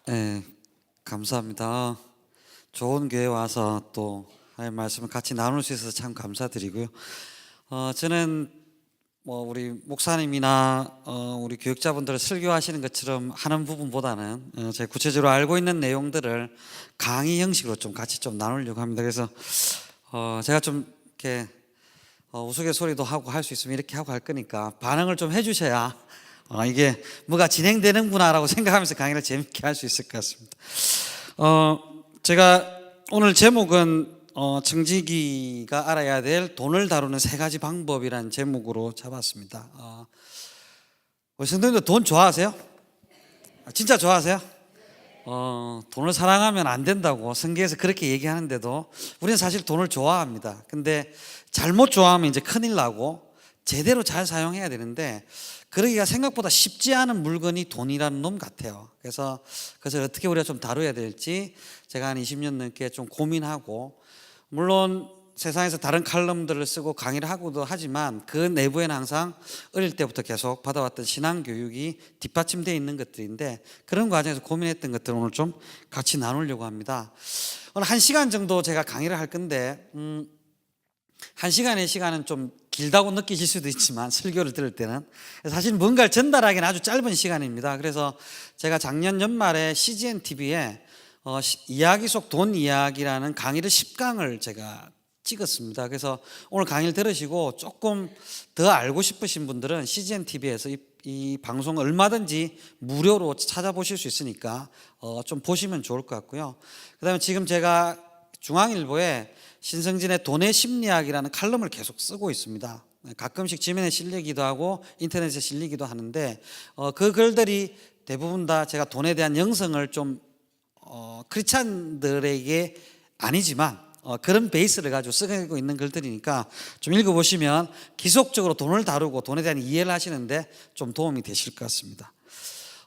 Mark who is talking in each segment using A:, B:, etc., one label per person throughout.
A: 네, 감사합니다. 좋은 교회 와서 또 하나님 말씀을 같이 나눌 수 있어서 참 감사드리고요. 저는 우리 목사님이나 우리 교육자분들 설교하시는 것처럼 하는 부분보다는 제가 구체적으로 알고 있는 내용들을 강의 형식으로 좀 같이 좀 나누려고 합니다. 그래서 제가 좀 이렇게 우스갯소리도 하고 할 수 있으면 이렇게 하고 할 거니까 반응을 좀 해주셔야 이게 뭐가 진행되는구나라고 생각하면서 강의를 재밌게 할 수 있을 것 같습니다. 제가 오늘 제목은 청지기가 알아야 될 돈을 다루는 세 가지 방법이라는 제목으로 잡았습니다. 우리 성도님들 돈 좋아하세요? 진짜 좋아하세요? 돈을 사랑하면 안 된다고 성경에서 그렇게 얘기하는데도 우리는 사실 돈을 좋아합니다. 근데 잘못 좋아하면 이제 큰일 나고 제대로 잘 사용해야 되는데 그러기가 생각보다 쉽지 않은 물건이 돈이라는 놈 같아요. 그래서 그것을 어떻게 우리가 좀 다뤄야 될지 제가 한 20년 넘게 좀 고민하고, 물론 세상에서 다른 칼럼들을 쓰고 강의를 하고도 하지만 그 내부에는 항상 어릴 때부터 계속 받아왔던 신앙 교육이 뒷받침되어 있는 것들인데, 그런 과정에서 고민했던 것들을 오늘 좀 같이 나누려고 합니다. 오늘 1시간 정도 제가 강의를 할 건데 1시간의 시간은 좀 길다고 느끼실 수도 있지만 설교를 들을 때는 사실 뭔가를 전달하기는 아주 짧은 시간입니다. 그래서 제가 작년 연말에 CGN TV에 이야기 속 돈 이야기라는 강의를 10강을 제가 찍었습니다. 그래서 오늘 강의를 들으시고 조금 더 알고 싶으신 분들은 CGN TV에서 이 방송을 얼마든지 무료로 찾아보실 수 있으니까 좀 보시면 좋을 것 같고요. 그다음에 지금 제가 중앙일보에 신성진의 돈의 심리학이라는 칼럼을 계속 쓰고 있습니다. 가끔씩 지면에 실리기도 하고 인터넷에 실리기도 하는데 그 글들이 대부분 다 제가 돈에 대한 영성을 좀 크리스찬들에게 아니지만 그런 베이스를 가지고 쓰고 있는 글들이니까 좀 읽어보시면 기속적으로 돈을 다루고 돈에 대한 이해를 하시는데 좀 도움이 되실 것 같습니다.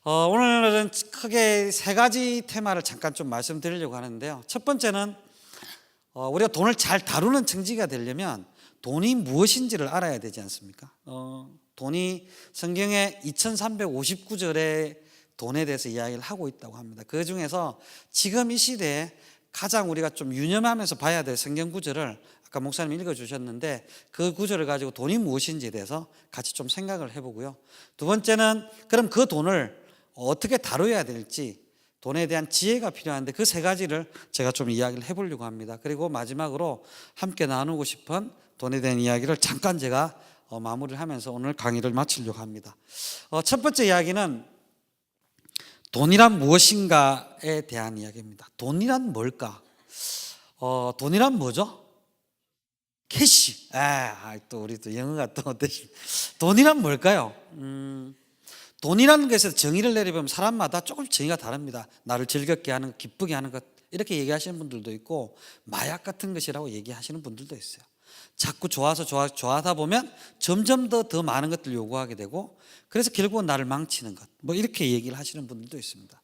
A: 오늘은 크게 세 가지 테마를 잠깐 좀 말씀드리려고 하는데요. 첫 번째는 우리가 돈을 잘 다루는 청지기가 되려면 돈이 무엇인지를 알아야 되지 않습니까? 돈이 성경에 2359절에 돈에 대해서 이야기를 하고 있다고 합니다. 그 중에서 지금 이 시대에 가장 우리가 좀 유념하면서 봐야 될 성경 구절을 아까 목사님 읽어주셨는데 그 구절을 가지고 돈이 무엇인지에 대해서 같이 좀 생각을 해보고요. 두 번째는 그럼 그 돈을 어떻게 다뤄야 될지, 돈에 대한 지혜가 필요한데 그 세 가지를 제가 좀 이야기를 해보려고 합니다. 그리고 마지막으로 함께 나누고 싶은 돈에 대한 이야기를 잠깐 제가 마무리를 하면서 오늘 강의를 마치려고 합니다. 첫 번째 이야기는 돈이란 무엇인가에 대한 이야기입니다. 돈이란 뭘까? 돈이란 뭐죠? 캐시. 또 우리 또 영어가 또 어떠시? 돈이란 뭘까요? 돈이라는 것에서 정의를 내려보면 사람마다 조금씩 정의가 다릅니다. 나를 즐겁게 하는 것, 기쁘게 하는 것, 이렇게 얘기하시는 분들도 있고 마약 같은 것이라고 얘기하시는 분들도 있어요. 자꾸 좋아하다 보면 점점 더 많은 것들을 요구하게 되고 그래서 결국은 나를 망치는 것, 이렇게 얘기를 하시는 분들도 있습니다.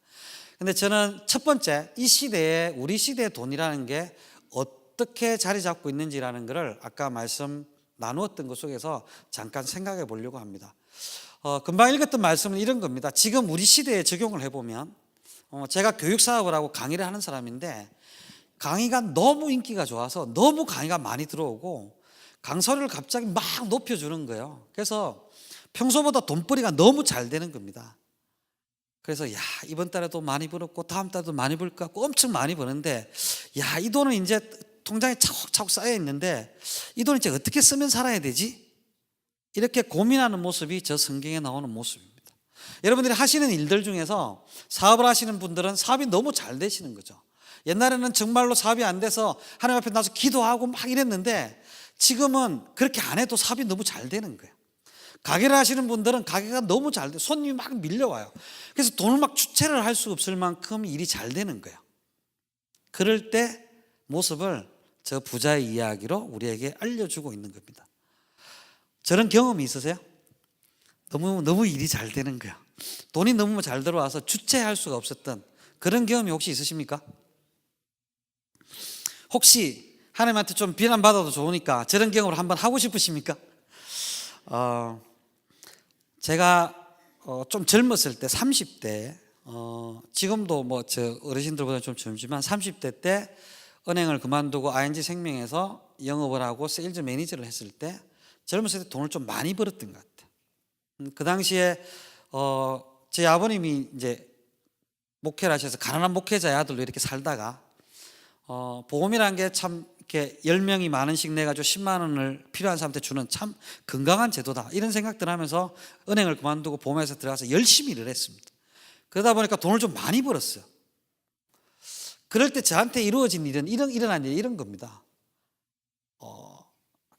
A: 근데 저는 첫 번째, 이 시대에 우리 시대의 돈이라는 게 어떻게 자리 잡고 있는지라는 것을 아까 말씀 나누었던 것 속에서 잠깐 생각해 보려고 합니다. 금방 읽었던 말씀은 이런 겁니다. 지금 우리 시대에 적용을 해보면 제가 교육사업을 하고 강의를 하는 사람인데 강의가 너무 인기가 좋아서 너무 강의가 많이 들어오고 강사료를 갑자기 막 높여주는 거예요. 그래서 평소보다 돈벌이가 너무 잘 되는 겁니다. 그래서 이번 달에도 많이 벌었고 다음 달도 많이 벌 것 같고 엄청 많이 버는데 이 돈은 이제 통장에 차곡차곡 쌓여 있는데 이 돈을 이제 어떻게 쓰면 살아야 되지? 이렇게 고민하는 모습이 저 성경에 나오는 모습입니다. 여러분들이 하시는 일들 중에서 사업을 하시는 분들은 사업이 너무 잘 되시는 거죠. 옛날에는 정말로 사업이 안 돼서 하나님 앞에 나서 기도하고 막 이랬는데 지금은 그렇게 안 해도 사업이 너무 잘 되는 거예요. 가게를 하시는 분들은 가게가 너무 잘 돼, 손님이 막 밀려와요. 그래서 돈을 막 주체를 할 수 없을 만큼 일이 잘 되는 거예요. 그럴 때 모습을 저 부자의 이야기로 우리에게 알려주고 있는 겁니다. 저런 경험이 있으세요? 너무 일이 잘 되는 거야. 돈이 너무 잘 들어와서 주체할 수가 없었던 그런 경험이 혹시 있으십니까? 혹시 하나님한테 좀 비난받아도 좋으니까 저런 경험을 한번 하고 싶으십니까? 제가 좀 젊었을 때 30대 지금도 뭐 저 어르신들보다 좀 젊지만 30대 때 은행을 그만두고 ING 생명에서 영업을 하고 세일즈 매니저를 했을 때 젊었을 때 돈을 좀 많이 벌었던 것 같아요. 그 당시에 제 아버님이 이제 목회를 하셔서 가난한 목회자의 아들로 이렇게 살다가 보험이라는 게 참 이렇게 10명이 만 원씩 내가지고 10만 원을 필요한 사람한테 주는 참 건강한 제도다 이런 생각들 하면서 은행을 그만두고 보험회사 들어가서 열심히 일을 했습니다. 그러다 보니까 돈을 좀 많이 벌었어요. 그럴 때 저한테 이루어진 일은 일어난 일이 이런 겁니다.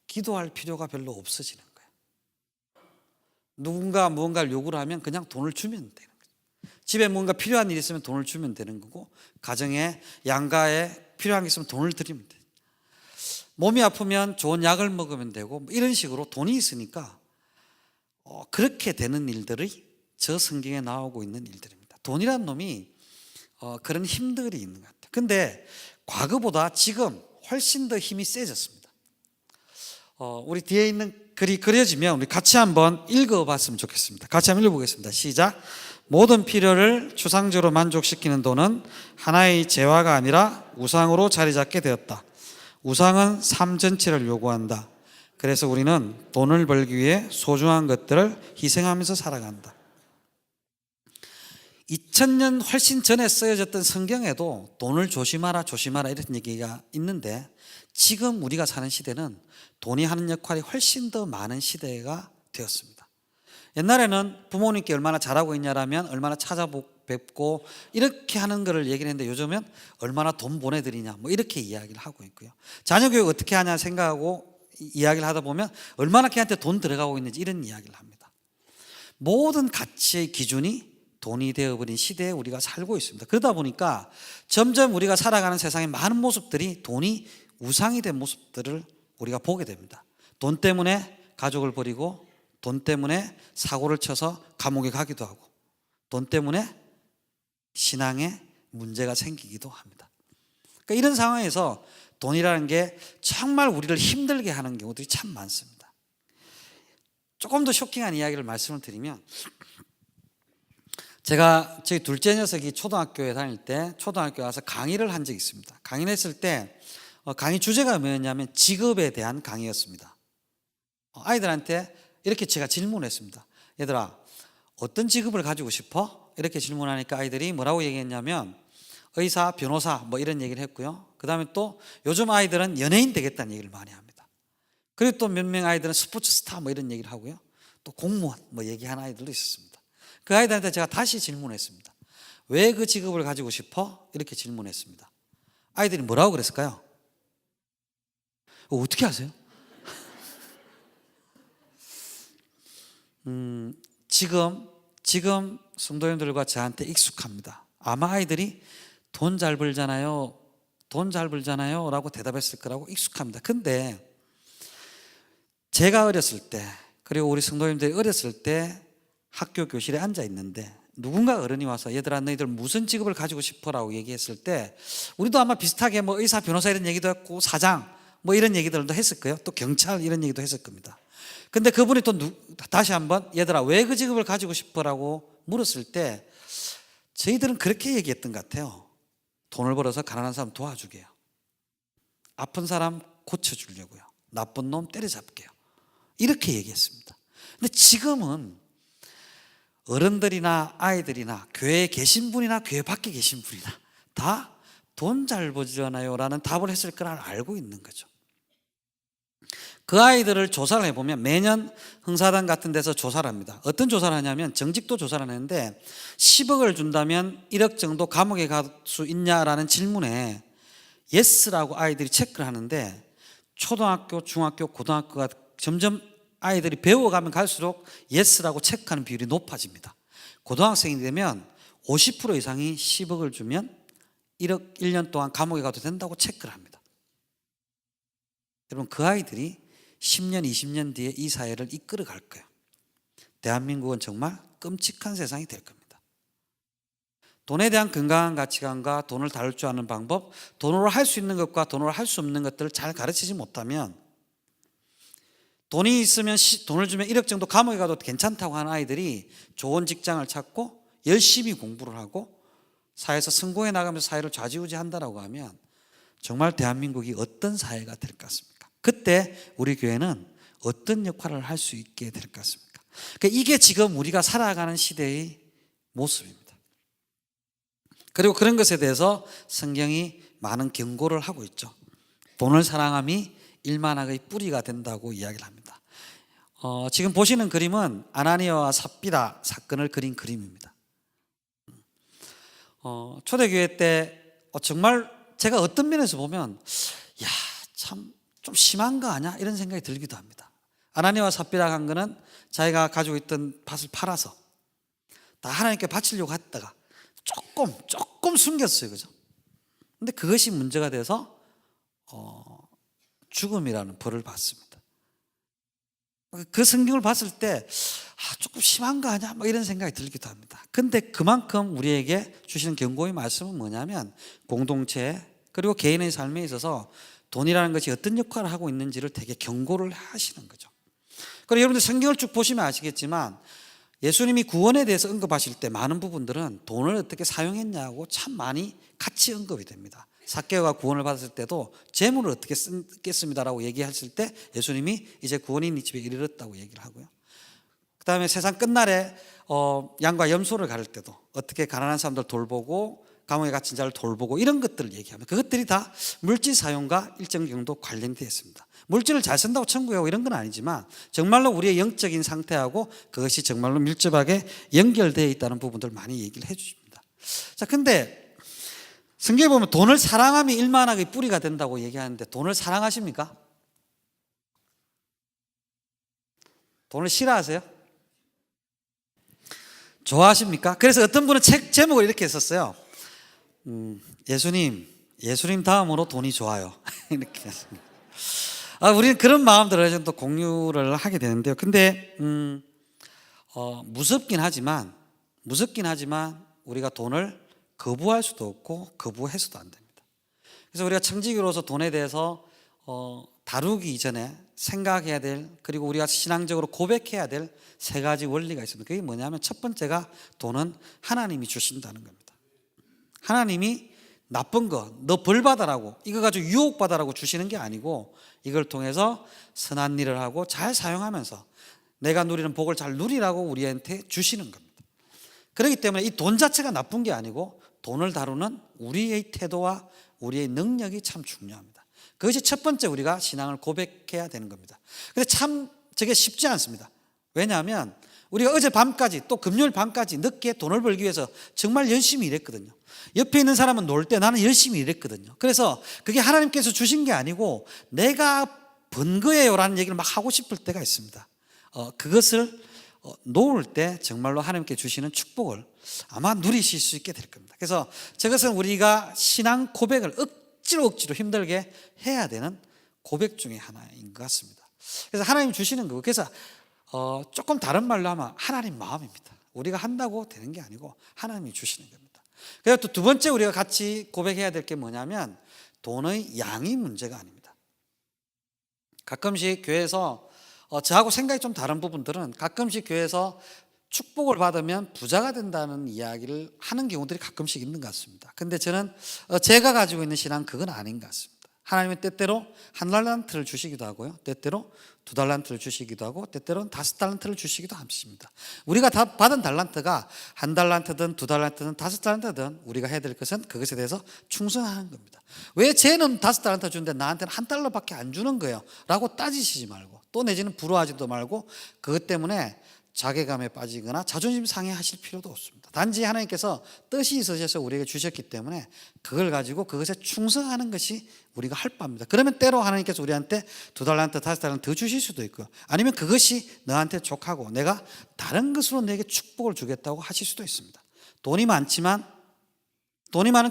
A: 기도할 필요가 별로 없어지는 거예요. 누군가 무언가를 요구를 하면 그냥 돈을 주면 되는 거예요. 집에 뭔가 필요한 일이 있으면 돈을 주면 되는 거고, 가정에 양가에 필요한 게 있으면 돈을 드리면 돼요. 몸이 아프면 좋은 약을 먹으면 되고, 이런 식으로 돈이 있으니까 그렇게 되는 일들이 저 성경에 나오고 있는 일들입니다. 돈이란 놈이 그런 힘들이 있는 것 같아요. 근데 과거보다 지금 훨씬 더 힘이 세졌습니다. 우리 뒤에 있는 글이 그려지면 우리 같이 한번 읽어봤으면 좋겠습니다. 같이 한번 읽어보겠습니다. 시작. 모든 필요를 추상적으로 만족시키는 돈은 하나의 재화가 아니라 우상으로 자리 잡게 되었다. 우상은 삶 전체를 요구한다. 그래서 우리는 돈을 벌기 위해 소중한 것들을 희생하면서 살아간다. 2000년 훨씬 전에 쓰여졌던 성경에도 돈을 조심하라 조심하라 이런 얘기가 있는데, 지금 우리가 사는 시대는 돈이 하는 역할이 훨씬 더 많은 시대가 되었습니다. 옛날에는 부모님께 얼마나 잘하고 있냐라면 얼마나 찾아뵙고 이렇게 하는 거를 얘기를 했는데, 요즘은 얼마나 돈 보내드리냐 뭐 이렇게 이야기를 하고 있고요. 자녀 교육 어떻게 하냐 생각하고 이야기를 하다 보면 얼마나 걔한테 돈 들어가고 있는지 이런 이야기를 합니다. 모든 가치의 기준이 돈이 되어버린 시대에 우리가 살고 있습니다. 그러다 보니까 점점 우리가 살아가는 세상의 많은 모습들이 돈이 우상이 된 모습들을 우리가 보게 됩니다. 돈 때문에 가족을 버리고, 돈 때문에 사고를 쳐서 감옥에 가기도 하고, 돈 때문에 신앙에 문제가 생기기도 합니다. 그러니까 이런 상황에서 돈이라는 게 정말 우리를 힘들게 하는 경우들이 참 많습니다. 조금 더 쇼킹한 이야기를 말씀을 드리면, 제가 저희 둘째 녀석이 초등학교에 다닐 때 초등학교에 와서 강의를 한 적이 있습니다. 강의를 했을 때 강의 주제가 뭐였냐면 직업에 대한 강의였습니다. 아이들한테 이렇게 제가 질문했습니다. 얘들아, 어떤 직업을 가지고 싶어? 이렇게 질문하니까 아이들이 뭐라고 얘기했냐면 의사, 변호사 뭐 이런 얘기를 했고요. 그 다음에 또 요즘 아이들은 연예인 되겠다는 얘기를 많이 합니다. 그리고 또 몇 명 아이들은 스포츠 스타 뭐 이런 얘기를 하고요. 또 공무원 뭐 얘기하는 아이들도 있었습니다. 그 아이들한테 제가 다시 질문했습니다. 왜 그 직업을 가지고 싶어? 이렇게 질문했습니다. 아이들이 뭐라고 그랬을까요? 어떻게 아세요? 지금 성도님들과 저한테 익숙합니다. 아마 아이들이 돈 잘 벌잖아요, 돈 잘 벌잖아요 라고 대답했을 거라고 익숙합니다. 근데 제가 어렸을 때, 그리고 우리 성도님들이 어렸을 때 학교 교실에 앉아 있는데 누군가 어른이 와서 얘들아 너희들 무슨 직업을 가지고 싶어라고 얘기했을 때 우리도 아마 비슷하게 뭐 의사, 변호사 이런 얘기도 했고 사장 뭐 이런 얘기들도 했을 거예요. 또 경찰 이런 얘기도 했을 겁니다. 근데 그분이 또 다시 한번 얘들아 왜 그 직업을 가지고 싶어라고 물었을 때 저희들은 그렇게 얘기했던 것 같아요. 돈을 벌어서 가난한 사람 도와주게요, 아픈 사람 고쳐주려고요, 나쁜 놈 때려잡게요, 이렇게 얘기했습니다. 근데 지금은 어른들이나 아이들이나 교회에 계신 분이나 교회 밖에 계신 분이나 다 돈 잘 벌잖아요 라는 답을 했을 거라 알고 있는 거죠. 그 아이들을 조사를 해보면 매년 흥사단 같은 데서 조사를 합니다. 어떤 조사를 하냐면 정직도 조사를 하는데 10억을 준다면 1억 정도 감옥에 갈 수 있냐라는 질문에 예스라고 아이들이 체크를 하는데, 초등학교, 중학교, 고등학교가 점점 아이들이 배워가면 갈수록 예스라고 체크하는 비율이 높아집니다. 고등학생이 되면 50% 이상이 10억을 주면 1억 1년 동안 감옥에 가도 된다고 체크를 합니다. 여러분, 그 아이들이 10년, 20년 뒤에 이 사회를 이끌어 갈 거예요. 대한민국은 정말 끔찍한 세상이 될 겁니다. 돈에 대한 건강한 가치관과 돈을 다룰 줄 아는 방법, 돈으로 할 수 있는 것과 돈으로 할 수 없는 것들을 잘 가르치지 못하면, 돈이 있으면 돈을 주면 1억 정도 감옥에 가도 괜찮다고 하는 아이들이 좋은 직장을 찾고 열심히 공부를 하고 사회에서 성공해 나가면서 사회를 좌지우지한다라고 하면 정말 대한민국이 어떤 사회가 될 것 같습니까? 그때 우리 교회는 어떤 역할을 할 수 있게 될 것 같습니까? 그러니까 이게 지금 우리가 살아가는 시대의 모습입니다. 그리고 그런 것에 대해서 성경이 많은 경고를 하고 있죠. 돈을 사랑함이 일만학의 뿌리가 된다고 이야기를 합니다. 지금 보시는 그림은 아나니아와 삽비라 사건을 그린 그림입니다. 초대교회 때 정말 제가 어떤 면에서 보면 참 좀 심한가 아냐 이런 생각이 들기도 합니다. 아나니아와 삽비라 한 거는 자기가 가지고 있던 밭을 팔아서 다 하나님께 바치려고 했다가 조금 숨겼어요. 그죠? 근데 그것이 문제가 돼서 죽음이라는 벌을 받습니다. 그 성경을 봤을 때 조금 심한 거 아니야? 이런 생각이 들기도 합니다. 근데 그만큼 우리에게 주시는 경고의 말씀은 뭐냐면 공동체 그리고 개인의 삶에 있어서 돈이라는 것이 어떤 역할을 하고 있는지를 되게 경고를 하시는 거죠. 그리고 여러분들 성경을 쭉 보시면 아시겠지만 예수님이 구원에 대해서 언급하실 때 많은 부분들은 돈을 어떻게 사용했냐고 참 많이 같이 언급이 됩니다. 삭개오가 구원을 받았을 때도 재물을 어떻게 쓰겠습니다라고 얘기했을 때 예수님이 이제 구원이 네 집에 이르렀다고 얘기를 하고요. 그 다음에 세상 끝날에 양과 염소를 가를 때도 어떻게 가난한 사람들 돌보고 감옥에 갇힌 자를 돌보고 이런 것들을 얘기합니다. 그것들이 다 물질 사용과 일정 정도 관련되어 있습니다. 물질을 잘 쓴다고 천국에 이런 건 아니지만 정말로 우리의 영적인 상태하고 그것이 정말로 밀접하게 연결되어 있다는 부분들 많이 얘기를 해 주십니다. 자, 근데 성경에 보면 돈을 사랑함이 일만학의 뿌리가 된다고 얘기하는데 돈을 사랑하십니까? 돈을 싫어하세요? 좋아하십니까? 그래서 어떤 분은 책 제목을 이렇게 했었어요. 예수님 다음으로 돈이 좋아요. 이렇게 했습니다. 우리는 그런 마음들을 좀 더 공유를 하게 되는데요. 근데 무섭긴 하지만 우리가 돈을 거부할 수도 없고 거부해서도 안 됩니다. 그래서 우리가 청지기로서 돈에 대해서 다루기 이전에 생각해야 될 그리고 우리가 신앙적으로 고백해야 될 세 가지 원리가 있습니다. 그게 뭐냐면 첫 번째가 돈은 하나님이 주신다는 겁니다. 하나님이 나쁜 거, 너 벌 받아라고 이거 가지고 유혹받아라고 주시는 게 아니고 이걸 통해서 선한 일을 하고 잘 사용하면서 내가 누리는 복을 잘 누리라고 우리한테 주시는 겁니다. 그렇기 때문에 이 돈 자체가 나쁜 게 아니고 돈을 다루는 우리의 태도와 우리의 능력이 참 중요합니다. 그것이 첫 번째 우리가 신앙을 고백해야 되는 겁니다. 근데 참 저게 쉽지 않습니다. 왜냐하면 우리가 어제 밤까지 또 금요일 밤까지 늦게 돈을 벌기 위해서 정말 열심히 일했거든요. 옆에 있는 사람은 놀 때 나는 열심히 일했거든요. 그래서 그게 하나님께서 주신 게 아니고 내가 번 거예요라는 얘기를 막 하고 싶을 때가 있습니다. 그것을 놓을 때 정말로 하나님께 주시는 축복을 아마 누리실 수 있게 될 겁니다. 그래서 저것은 우리가 신앙 고백을 억지로 힘들게 해야 되는 고백 중에 하나인 것 같습니다. 그래서 하나님 주시는 거고 그래서 조금 다른 말로 하면 하나님 마음입니다. 우리가 한다고 되는 게 아니고 하나님이 주시는 겁니다. 그리고 또 두 번째 우리가 같이 고백해야 될 게 뭐냐면 돈의 양이 문제가 아닙니다. 가끔씩 교회에서 저하고 생각이 좀 다른 부분들은 가끔씩 교회에서 축복을 받으면 부자가 된다는 이야기를 하는 경우들이 가끔씩 있는 것 같습니다. 근데 저는 제가 가지고 있는 신앙은 그건 아닌 것 같습니다. 하나님은 때때로 1달란트를 주시기도 하고요. 때때로 2달란트를 주시기도 하고 때때로는 5달란트를 주시기도 하십니다. 우리가 다 받은 달란트가 1달란트든 2달란트든 5달란트든 우리가 해야 될 것은 그것에 대해서 충성하는 겁니다. 왜 쟤는 5달란트 주는데 나한테는 1달러밖에 안 주는 거예요? 라고 따지시지 말고 또 내지는 부러워하지도 말고 그것 때문에 자괴감에 빠지거나 자존심 상해하실 필요도 없습니다. 단지 하나님께서 뜻이 있으셔서 우리에게 주셨기 때문에 그걸 가지고 그것에 충성하는 것이 우리가 할 바입니다. 그러면 때로 하나님께서 우리한테 2달란트, 5달란트 더 주실 수도 있고요. 아니면 그것이 너한테 족하고 내가 다른 것으로 내게 축복을 주겠다고 하실 수도 있습니다. 돈이 많은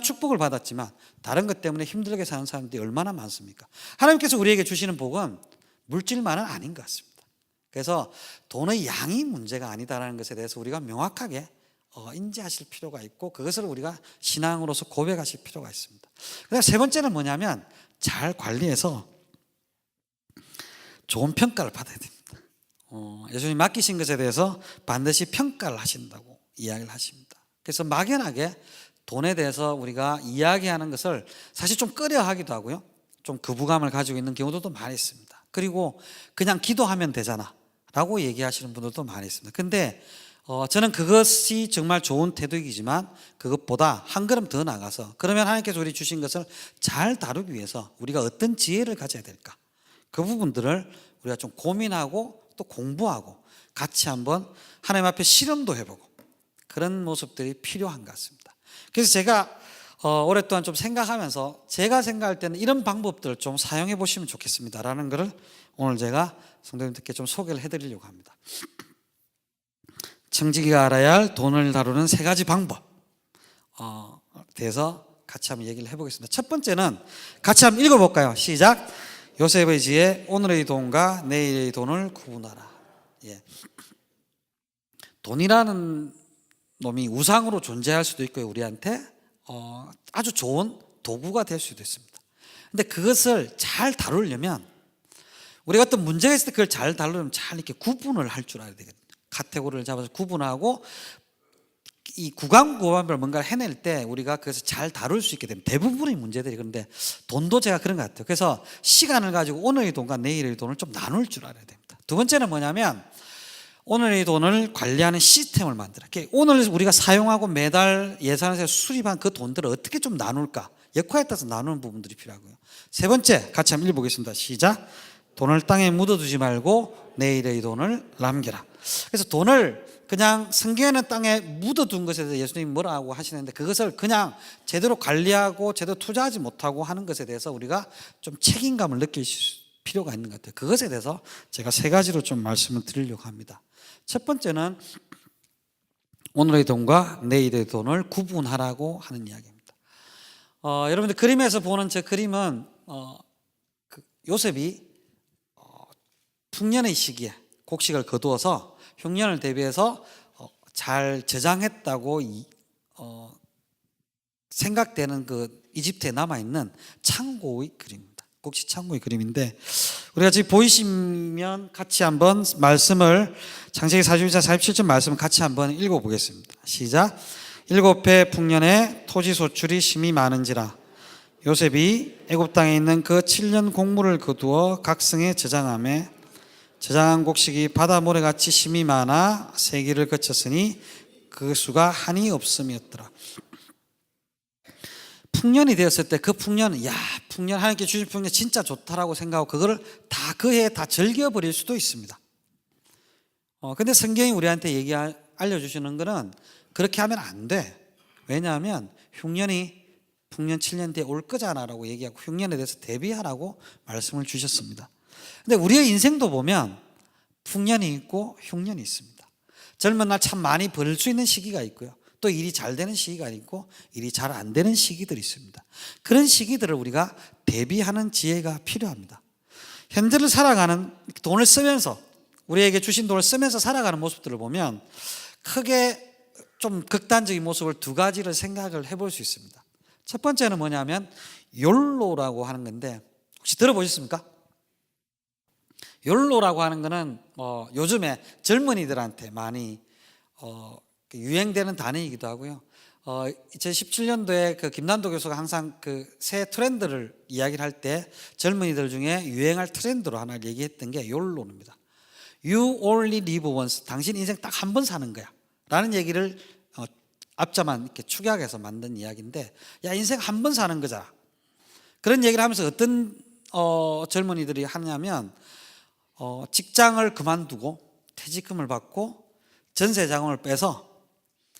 A: 축복을 받았지만 다른 것 때문에 힘들게 사는 사람들이 얼마나 많습니까? 하나님께서 우리에게 주시는 복은 물질만은 아닌 것 같습니다. 그래서 돈의 양이 문제가 아니다라는 것에 대해서 우리가 명확하게 인지하실 필요가 있고 그것을 우리가 신앙으로서 고백하실 필요가 있습니다. 그다음 세 번째는 뭐냐면 잘 관리해서 좋은 평가를 받아야 됩니다. 예수님 맡기신 것에 대해서 반드시 평가를 하신다고 이야기를 하십니다. 그래서 막연하게 돈에 대해서 우리가 이야기하는 것을 사실 좀 꺼려하기도 하고요. 좀 거부감을 가지고 있는 경우도 많이 있습니다. 그리고 그냥 기도하면 되잖아 라고 얘기하시는 분들도 많이 있습니다. 근데 저는 그것이 정말 좋은 태도이지만 그것보다 한 걸음 더 나가서 그러면 하나님께서 우리 주신 것을 잘 다루기 위해서 우리가 어떤 지혜를 가져야 될까? 그 부분들을 우리가 좀 고민하고 또 공부하고 같이 한번 하나님 앞에 실험도 해보고 그런 모습들이 필요한 것 같습니다. 그래서 제가 오랫동안 좀 생각하면서 제가 생각할 때는 이런 방법들을 좀 사용해 보시면 좋겠습니다라는 것을 오늘 제가 성도님들께 좀 소개를 해드리려고 합니다. 청지기가 알아야 할 돈을 다루는 3가지 방법 대해서 같이 한번 얘기를 해보겠습니다. 첫 번째는 같이 한번 읽어볼까요? 시작. 요셉의 지혜, 오늘의 돈과 내일의 돈을 구분하라. 예. 돈이라는 놈이 우상으로 존재할 수도 있고요. 우리한테 아주 좋은 도구가 될 수도 있습니다. 근데 그것을 잘 다루려면 우리가 어떤 문제가 있을 때 그걸 잘 다루려면 잘 이렇게 구분을 할 줄 알아야 되거든요. 카테고리를 잡아서 구분하고 이 구간구간별 뭔가를 해낼 때 우리가 그것을 잘 다룰 수 있게 되면 대부분의 문제들이 그런데 돈도 제가 그런 것 같아요. 그래서 시간을 가지고 오늘의 돈과 내일의 돈을 좀 나눌 줄 알아야 됩니다. 두 번째는 뭐냐면 오늘의 돈을 관리하는 시스템을 만들어. 오늘 우리가 사용하고 매달 예산에서 수립한 그 돈들을 어떻게 좀 나눌까? 역할에 따라서 나누는 부분들이 필요하고요. 세 번째 같이 한번 읽어보겠습니다. 시작. 돈을 땅에 묻어두지 말고 내일의 돈을 남겨라. 그래서 돈을 그냥 성경에는 땅에 묻어둔 것에 대해서 예수님이 뭐라고 하시는데 그것을 그냥 제대로 관리하고 제대로 투자하지 못하고 하는 것에 대해서 우리가 좀 책임감을 느낄 필요가 있는 것 같아요. 그것에 대해서 제가 3가지로 좀 말씀을 드리려고 합니다. 첫 번째는 오늘의 돈과 내일의 돈을 구분하라고 하는 이야기입니다. 여러분들 그림에서 보는 저 그림은 요셉이 풍년의 시기에 곡식을 거두어서 흉년을 대비해서 잘 저장했다고 생각되는 그 이집트에 남아있는 창고의 그림입니다. 곡식 창고의 그림인데 우리가 지금 보이시면 같이 한번 말씀을 창세기 42장 47절 말씀을 같이 한번 읽어보겠습니다. 시작. 7해 풍년에 토지 소출이 심히 많은지라 요셉이 애굽 땅에 있는 그 7년 곡물을 거두어 각성에 저장하며 저장한 곡식이 바다 모래같이 심이 많아 세기를 거쳤으니 그 수가 한이 없음이었더라. 풍년이 되었을 때 그 풍년은 풍년 하나님께 주신 풍년 진짜 좋다라고 생각하고 그거를 다 그 해에 다 즐겨버릴 수도 있습니다. 근데 성경이 우리한테 알려주시는 거는 그렇게 하면 안 돼. 왜냐하면 흉년이 풍년 7년 뒤에 올 거잖아라고 얘기하고 흉년에 대해서 대비하라고 말씀을 주셨습니다. 근데 우리의 인생도 보면 풍년이 있고 흉년이 있습니다. 젊은 날 참 많이 벌 수 있는 시기가 있고요. 또 일이 잘 되는 시기가 있고 일이 잘 안 되는 시기들이 있습니다. 그런 시기들을 우리가 대비하는 지혜가 필요합니다. 현재를 살아가는 돈을 쓰면서 우리에게 주신 돈을 쓰면서 살아가는 모습들을 보면 크게 좀 극단적인 모습을 2가지를 생각을 해볼 수 있습니다. 첫 번째는 뭐냐면 욜로라고 하는 건데 혹시 들어보셨습니까? 욜로라고 하는 거는 요즘에 젊은이들한테 많이 유행되는 단어이기도 하고요. 2017년도에 그 김난도 교수가 항상 그 새 트렌드를 이야기를 할 때 젊은이들 중에 유행할 트렌드로 하나 얘기했던 게 욜로입니다. You only live once. 당신 인생 딱 한 번 사는 거야. 라는 얘기를 앞자만 이렇게 축약해서 만든 이야기인데, 인생 한 번 사는 거잖아. 그런 얘기를 하면서 어떤 젊은이들이 하냐면 직장을 그만두고 퇴직금을 받고 전세 자금을 빼서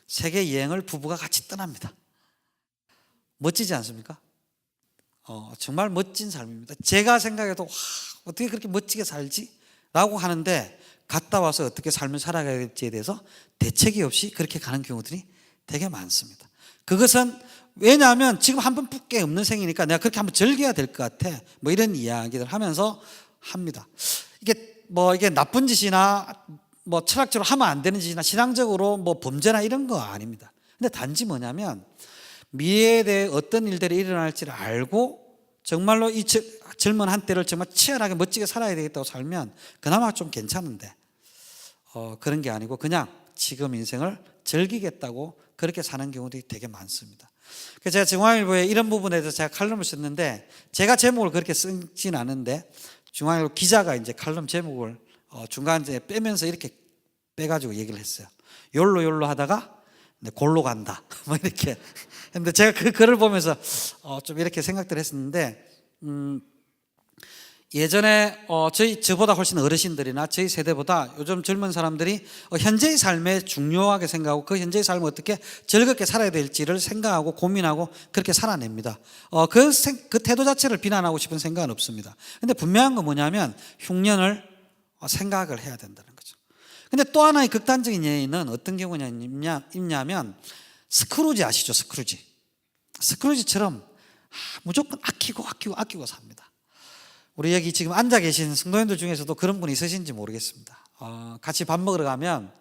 A: 세계 여행을 부부가 같이 떠납니다. 멋지지 않습니까? 정말 멋진 삶입니다. 제가 생각해도 어떻게 그렇게 멋지게 살지? 라고 하는데 갔다 와서 어떻게 삶을 살아가야 될지에 대해서 대책이 없이 그렇게 가는 경우들이 되게 많습니다. 그것은 왜냐하면 지금 한 번밖에 없는 생이니까 내가 그렇게 한번 즐겨야 될 것 같아. 이런 이야기들 하면서 합니다. 이게 나쁜 짓이나 철학적으로 하면 안 되는 짓이나 신앙적으로 범죄나 이런 거 아닙니다. 근데 단지 뭐냐면 미래에 대해 어떤 일들이 일어날지를 알고 정말로 이 젊은 한때를 정말 치열하게 멋지게 살아야 되겠다고 살면 그나마 좀 괜찮은데 그런 게 아니고 그냥 지금 인생을 즐기겠다고 그렇게 사는 경우들이 되게 많습니다. 그래서 제가 중앙일보에 이런 부분에 대해서 제가 칼럼을 썼는데, 제가 제목을 그렇게 쓰진 않은데 중앙일보 기자가 이제 칼럼 제목을 중간에 빼면서 이렇게 빼가지고 얘기를 했어요. 욜로 하다가 골로 간다. 뭐 이렇게. 근데 제가 그 글을 보면서 좀 이렇게 생각들 했었는데, 예전에 저보다 훨씬 어르신들이나 저희 세대보다 요즘 젊은 사람들이 현재의 삶에 중요하게 생각하고 그 현재의 삶을 어떻게 즐겁게 살아야 될지를 생각하고 고민하고 그렇게 살아냅니다. 그 태도 자체를 비난하고 싶은 생각은 없습니다. 근데 분명한 건 뭐냐면 흉년을 생각을 해야 된다는 거죠. 근데 또 하나의 극단적인 예는 어떤 경우냐면 스크루지 아시죠? 스크루지처럼 무조건 아끼고 삽니다. 우리 여기 지금 앉아 계신 성도님들 중에서도 그런 분이 있으신지 모르겠습니다. 같이 밥 먹으러 가면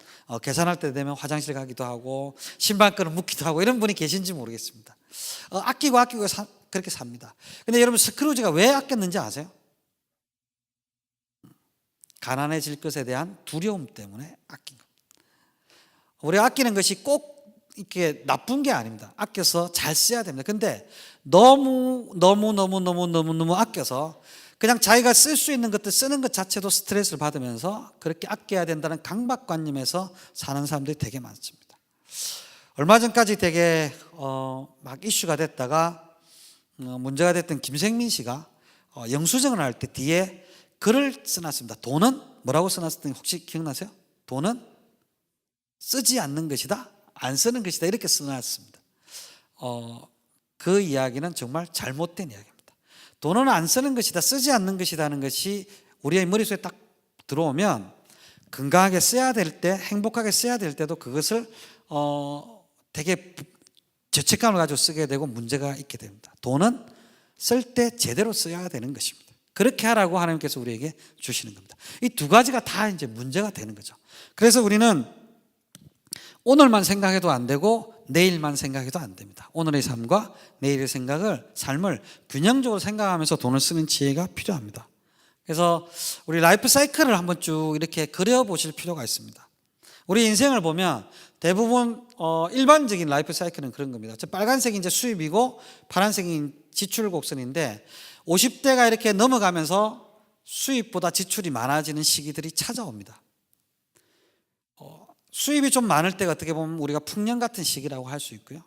A: 계산할 때 되면 화장실 가기도 하고 신발끈을 묶기도 하고 이런 분이 계신지 모르겠습니다. 아끼고 그렇게 삽니다. 근데 여러분, 스크루지가 왜 아꼈는지 아세요? 가난해질 것에 대한 두려움 때문에 아낀 겁니다. 우리가 아끼는 것이 꼭 이렇게 나쁜 게 아닙니다. 아껴서 잘 써야 됩니다. 근데 너무 아껴서 그냥 자기가 쓸 수 있는 것들 쓰는 것 자체도 스트레스를 받으면서 그렇게 아껴야 된다는 강박관념에서 사는 사람들이 되게 많습니다. 얼마 전까지 되게 막 이슈가 됐다가 문제가 됐던 김생민 씨가 영수증을 할 때 뒤에 글을 써놨습니다. 돈은 뭐라고 써놨었는지 혹시 기억나세요? 돈은 쓰지 않는 것이다, 안 쓰는 것이다, 이렇게 써놨습니다. 그 이야기는 정말 잘못된 이야기입니다. 돈은 안 쓰는 것이다, 쓰지 않는 것이라는 것이 우리의 머릿속에 딱 들어오면 건강하게 써야 될 때, 행복하게 써야 될 때도 그것을 되게 죄책감을 가지고 쓰게 되고 문제가 있게 됩니다. 돈은 쓸 때 제대로 써야 되는 것입니다. 그렇게 하라고 하나님께서 우리에게 주시는 겁니다. 이 두 가지가 다 이제 문제가 되는 거죠. 그래서 우리는 오늘만 생각해도 안 되고 내일만 생각해도 안 됩니다. 오늘의 삶과 내일의 삶을 균형적으로 생각하면서 돈을 쓰는 지혜가 필요합니다. 그래서 우리 라이프 사이클을 한번 쭉 이렇게 그려보실 필요가 있습니다. 우리 인생을 보면 대부분 일반적인 라이프 사이클은 그런 겁니다. 빨간색이 이제 수입이고 파란색이 지출 곡선인데 50대가 이렇게 넘어가면서 수입보다 지출이 많아지는 시기들이 찾아옵니다. 수입이 좀 많을 때가 어떻게 보면 우리가 풍년 같은 시기라고 할 수 있고요.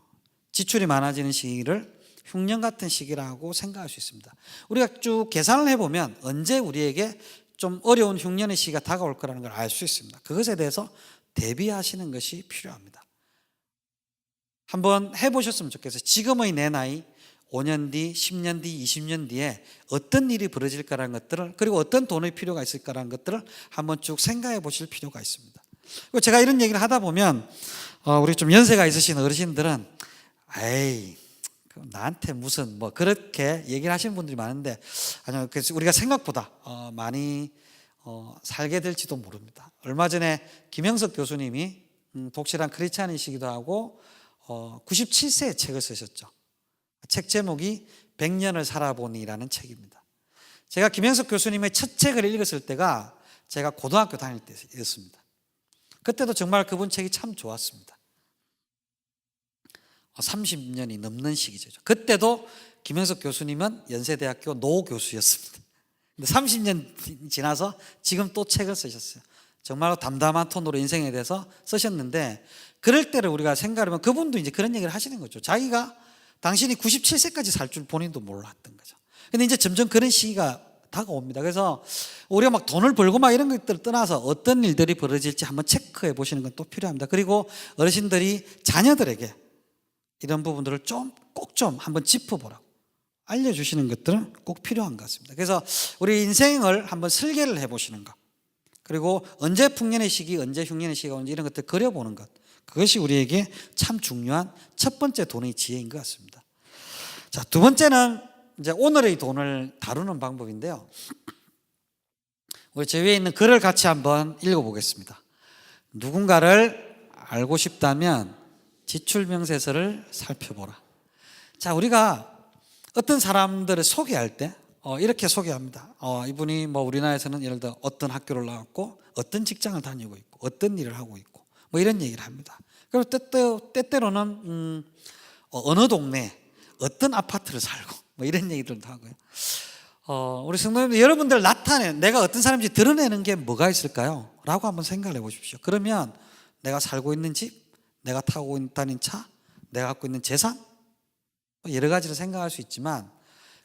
A: 지출이 많아지는 시기를 흉년 같은 시기라고 생각할 수 있습니다. 우리가 쭉 계산을 해보면 언제 우리에게 좀 어려운 흉년의 시기가 다가올 거라는 걸 알 수 있습니다. 그것에 대해서 대비하시는 것이 필요합니다. 한번 해보셨으면 좋겠어요. 지금의 내 나이 5년 뒤, 10년 뒤, 20년 뒤에 어떤 일이 벌어질까라는 것들을, 그리고 어떤 돈의 필요가 있을까라는 것들을 한번 쭉 생각해 보실 필요가 있습니다. 그리고 제가 이런 얘기를 하다 보면 우리 좀 연세가 있으신 어르신들은 에이, 나한테 무슨 뭐 그렇게 얘기를 하시는 분들이 많은데, 아니요, 그래서 우리가 생각보다 많이 살게 될지도 모릅니다. 얼마 전에 김영석 교수님이 독실한 크리스찬이시기도 하고 97세에 책을 쓰셨죠. 책 제목이 100년을 살아보니라는 책입니다. 제가 김영석 교수님의 첫 책을 읽었을 때가 제가 고등학교 다닐 때였습니다. 그때도 정말 그분 책이 참 좋았습니다. 30년이 넘는 시기죠. 그때도 김영석 교수님은 연세대학교 노 교수였습니다. 근데 30년 지나서 지금 또 책을 쓰셨어요. 정말 담담한 톤으로 인생에 대해서 쓰셨는데, 그럴 때를 우리가 생각하면 그분도 이제 그런 얘기를 하시는 거죠. 자기가 당신이 97세까지 살 줄 본인도 몰랐던 거죠. 근데 이제 점점 그런 시기가 다가옵니다. 그래서 우리가 막 돈을 벌고 막 이런 것들을 떠나서 어떤 일들이 벌어질지 한번 체크해 보시는 건 또 필요합니다. 그리고 어르신들이 자녀들에게 이런 부분들을 꼭 좀 한번 짚어보라고 알려주시는 것들은 꼭 필요한 것 같습니다. 그래서 우리 인생을 한번 설계를 해보시는 것, 그리고 언제 풍년의 시기, 언제 흉년의 시기가 오는지 이런 것들 그려보는 것, 그것이 우리에게 참 중요한 첫 번째 돈의 지혜인 것 같습니다. 자, 두 번째는 이제 오늘의 돈을 다루는 방법인데요. 우리 저 위에 있는 글을 같이 한번 읽어보겠습니다. 누군가를 알고 싶다면 지출명세서를 살펴보라. 자, 우리가 어떤 사람들을 소개할 때 이렇게 소개합니다. 이분이 뭐 우리나라에서는 예를 들어 어떤 학교를 나왔고 어떤 직장을 다니고 있고 어떤 일을 하고 있고 뭐 이런 얘기를 합니다. 그리고 때때로는 어느 동네 어떤 아파트를 살고 뭐 이런 얘기들도 하고요. 우리 성도님들, 여러분들 내가 어떤 사람인지 드러내는 게 뭐가 있을까요? 라고 한번 생각을 해보십시오. 그러면 내가 살고 있는 집, 내가 타고 다니는 차, 내가 갖고 있는 재산, 여러 가지를 생각할 수 있지만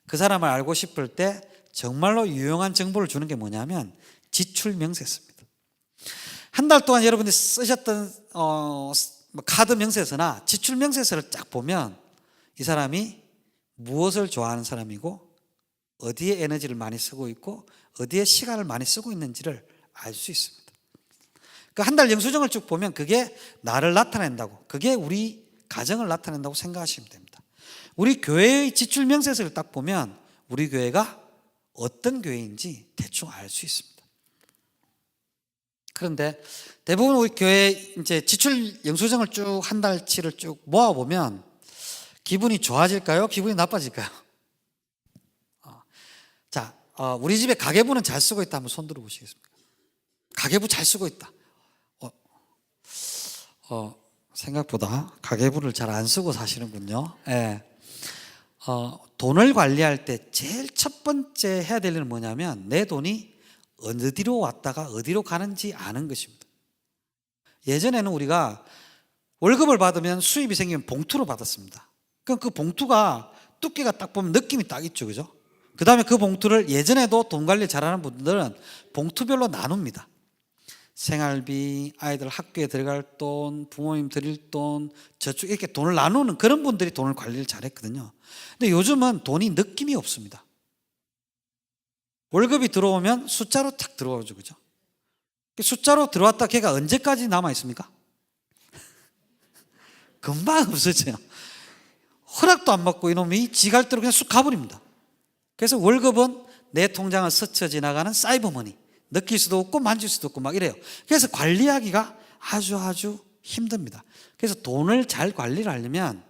A: 그 사람을 알고 싶을 때 정말로 유용한 정보를 주는 게 뭐냐면 지출 명세서입니다. 한 달 동안 여러분들이 쓰셨던 카드 명세서나 지출 명세서를 쫙 보면 이 사람이 무엇을 좋아하는 사람이고 어디에 에너지를 많이 쓰고 있고 어디에 시간을 많이 쓰고 있는지를 알 수 있습니다. 그러니까 한 달 영수증을 쭉 보면 그게 나를 나타낸다고, 그게 우리 가정을 나타낸다고 생각하시면 됩니다. 우리 교회의 지출 명세서를 딱 보면 우리 교회가 어떤 교회인지 대충 알 수 있습니다. 그런데 대부분 우리 교회 이제 지출 영수증을 쭉 한 달치를 쭉 모아보면 기분이 좋아질까요? 기분이 나빠질까요? 자, 우리 집에 가계부는 잘 쓰고 있다 한번 손 들어 보시겠습니까? 가계부 잘 쓰고 있다. 생각보다 가계부를 잘 안 쓰고 사시는군요. 예. 돈을 관리할 때 제일 첫 번째 해야 될 일은 뭐냐면 내 돈이 어디로 왔다가 어디로 가는지 아는 것입니다. 예전에는 우리가 월급을 받으면 수입이 생기면 봉투로 받았습니다. 그럼 그 봉투가 두께가 딱 보면 느낌이 딱 있죠, 그죠? 그 다음에 그 봉투를 예전에도 돈 관리 잘하는 분들은 봉투별로 나눕니다. 생활비, 아이들 학교에 들어갈 돈, 부모님 드릴 돈, 저축, 이렇게 돈을 나누는 그런 분들이 돈을 관리를 잘했거든요. 근데 요즘은 돈이 느낌이 없습니다. 월급이 들어오면 숫자로 탁 들어오죠, 그죠? 숫자로 들어왔다 걔가 언제까지 남아 있습니까? 금방 없어져요. 허락도 안 받고 이놈이 지갈대로 그냥 쑥 가버립니다. 그래서 월급은 내 통장을 스쳐 지나가는 사이버머니, 느낄 수도 없고 만질 수도 없고 막 이래요. 그래서 관리하기가 아주 힘듭니다. 그래서 돈을 잘 관리를 하려면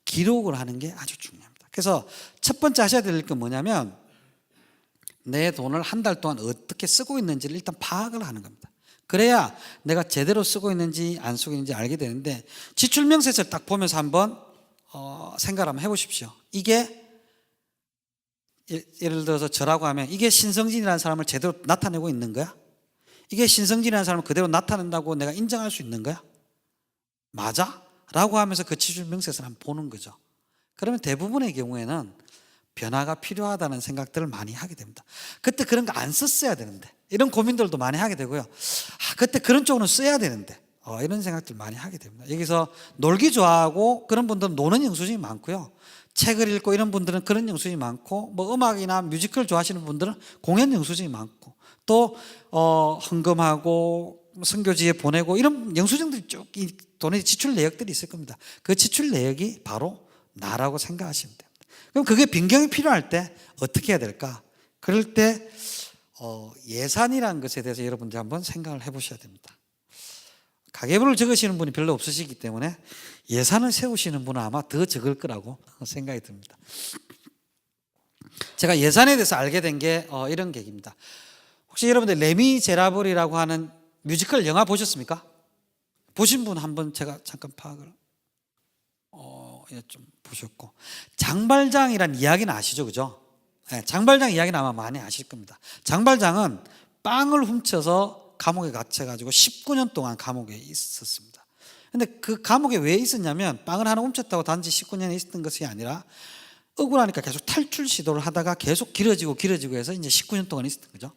A: 기록을 하는 게 아주 중요합니다. 그래서 첫 번째 하셔야 될 건 뭐냐면 내 돈을 한 달 동안 어떻게 쓰고 있는지를 일단 파악을 하는 겁니다. 그래야 내가 제대로 쓰고 있는지 안 쓰고 있는지 알게 되는데, 지출 명세서를 딱 보면서 한번 생각을 한번 해보십시오. 이게 예를 들어서 저라고 하면 이게 신성진이라는 사람을 제대로 나타내고 있는 거야? 이게 신성진이라는 사람을 그대로 나타낸다고 내가 인정할 수 있는 거야? 맞아? 라고 하면서 그 지출 명세서를 한번 보는 거죠. 그러면 대부분의 경우에는 변화가 필요하다는 생각들을 많이 하게 됩니다. 그때 그런 거 안 썼어야 되는데, 이런 고민들도 많이 하게 되고요. 그때 그런 쪽으로 써야 되는데, 이런 생각들 많이 하게 됩니다. 여기서 놀기 좋아하고 그런 분들은 노는 영수증이 많고요. 책을 읽고 이런 분들은 그런 영수증이 많고, 뭐 음악이나 뮤지컬 좋아하시는 분들은 공연 영수증이 많고, 또 헌금하고 선교지에 보내고 이런 영수증들이 쭉 이 돈의 지출 내역들이 있을 겁니다. 그 지출 내역이 바로 나라고 생각하시면 됩니다. 그럼 그게 변경이 필요할 때 어떻게 해야 될까? 그럴 때 예산이라는 것에 대해서 여러분들이 한번 생각을 해보셔야 됩니다. 가계부를 적으시는 분이 별로 없으시기 때문에 예산을 세우시는 분은 아마 더 적을 거라고 생각이 듭니다. 제가 예산에 대해서 알게 된 게 이런 계기입니다. 혹시 여러분들 레미제라블이라고 하는 뮤지컬 영화 보셨습니까? 보신 분 한번 제가 잠깐 파악을 좀 보셨고, 장발장이란 이야기는 아시죠, 그죠? 네, 장발장 이야기는 아마 많이 아실 겁니다. 장발장은 빵을 훔쳐서 감옥에 갇혀가지고 19년 동안 감옥에 있었습니다. 근데 그 감옥에 왜 있었냐면 빵을 하나 훔쳤다고 단지 19년에 있었던 것이 아니라 억울하니까 계속 탈출 시도를 하다가 계속 길어지고 해서 이제 19년 동안 있었던 거죠.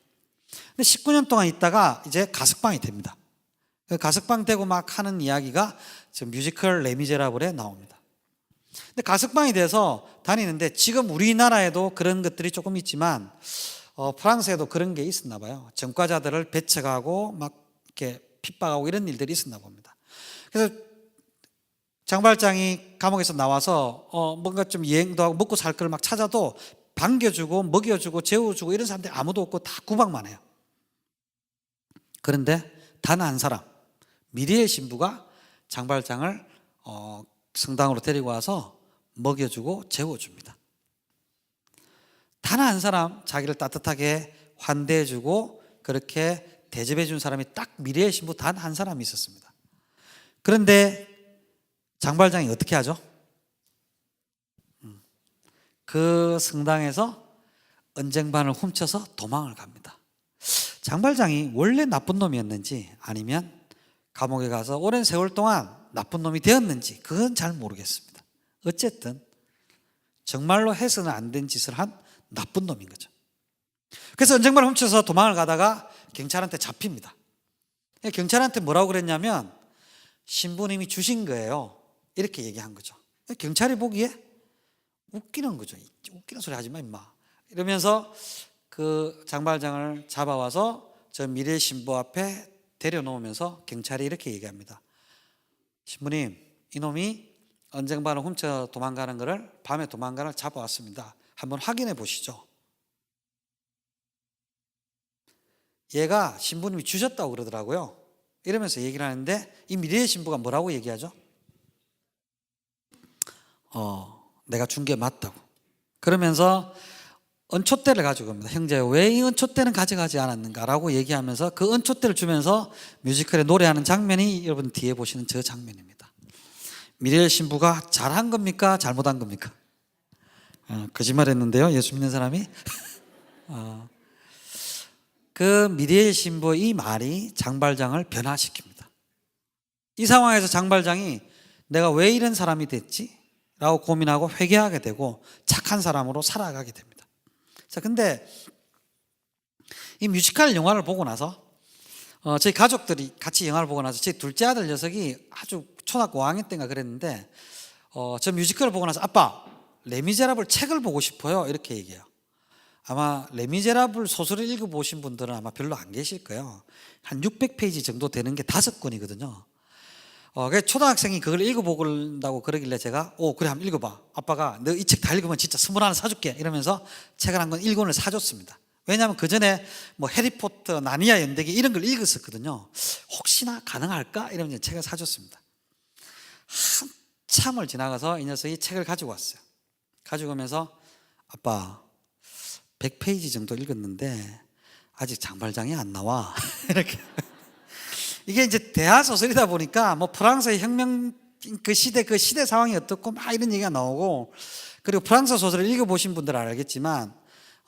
A: 근데 19년 동안 있다가 이제 가석방이 됩니다. 가석방 되고 막 하는 이야기가 지금 뮤지컬 레미제라블에 나옵니다. 근데 가석방이 돼서 다니는데, 지금 우리나라에도 그런 것들이 조금 있지만 프랑스에도 그런 게 있었나 봐요. 전과자들을 배척하고 막 이렇게 핍박하고 이런 일들이 있었나 봅니다. 그래서 장발장이 감옥에서 나와서 뭔가 좀 여행도 하고 먹고 살 걸 막 찾아도 반겨주고 먹여주고 재워주고 이런 사람들이 아무도 없고 다 구박만 해요. 그런데 단 한 사람, 미리의 신부가 장발장을 성당으로 데리고 와서 먹여주고 재워줍니다. 단 한 사람 자기를 따뜻하게 환대해주고 그렇게 대접해준 사람이 딱 미래의 신부 단 한 사람이 있었습니다. 그런데 장발장이 어떻게 하죠? 그 성당에서 은쟁반을 훔쳐서 도망을 갑니다. 장발장이 원래 나쁜 놈이었는지 아니면 감옥에 가서 오랜 세월 동안 나쁜 놈이 되었는지 그건 잘 모르겠습니다. 어쨌든 정말로 해서는 안 된 짓을 한 나쁜 놈인 거죠. 그래서 은쟁반을 훔쳐서 도망을 가다가 경찰한테 잡힙니다. 경찰한테 뭐라고 그랬냐면 신부님이 주신 거예요. 이렇게 얘기한 거죠. 경찰이 보기에 웃기는 거죠. 웃기는 소리 하지 마 임마. 이러면서 그 장발장을 잡아와서 저 미래 신부 앞에 데려놓으면서 경찰이 이렇게 얘기합니다. 신부님, 이놈이 은쟁반을 훔쳐 도망가는 거를 밤에 도망가는 걸 잡아왔습니다. 한번 확인해 보시죠. 얘가 신부님이 주셨다고 그러더라고요. 이러면서 얘기를 하는데 이 미래의 신부가 뭐라고 얘기하죠? 내가 준 게 맞다고. 그러면서 은촛대를 가지고 갑니다. 형제, 왜 이 은촛대는 가져가지 않았는가라고 얘기하면서 그 은촛대를 주면서 뮤지컬에 노래하는 장면이 여러분 뒤에 보시는 저 장면입니다. 미래의 신부가 잘한 겁니까? 잘못한 겁니까? 거짓말 했는데요. 예수 믿는 사람이. 그 미래의 신부의 이 말이 장발장을 변화시킵니다. 이 상황에서 장발장이 내가 왜 이런 사람이 됐지? 라고 고민하고 회개하게 되고 착한 사람으로 살아가게 됩니다. 자, 근데 이 뮤지컬 영화를 보고 나서 저희 가족들이 같이 영화를 보고 나서 제 둘째 아들 녀석이 아주 초등학교 5학년 때인가 그랬는데 저 뮤지컬을 보고 나서 아빠, 레미제라블 책을 보고 싶어요. 이렇게 얘기해요. 아마 레미제라블 소설을 읽어보신 분들은 아마 별로 안 계실 거예요. 한 600페이지 정도 되는 게 5권이거든요. 그래서 초등학생이 그걸 읽어보는다고 그러길래 제가 그래 한번 읽어봐. 아빠가 너 이 책 다 읽으면 진짜 21 사줄게 이러면서 책을 한 권 1권을 사줬습니다. 왜냐하면 그 전에 뭐 해리포터, 나니아 연대기 이런 걸 읽었었거든요. 혹시나 가능할까? 이러면서 책을 사줬습니다. 한참을 지나가서 이 녀석이 책을 가지고 왔어요. 가지고 오면서 아빠 100페이지 정도 읽었는데 아직 장발장이 안 나와. 이렇게. 이게 이제 대하 소설이다 보니까 뭐 프랑스의 혁명 그 시대 상황이 어떻고 막 이런 얘기가 나오고, 그리고 프랑스 소설을 읽어보신 분들은 알겠지만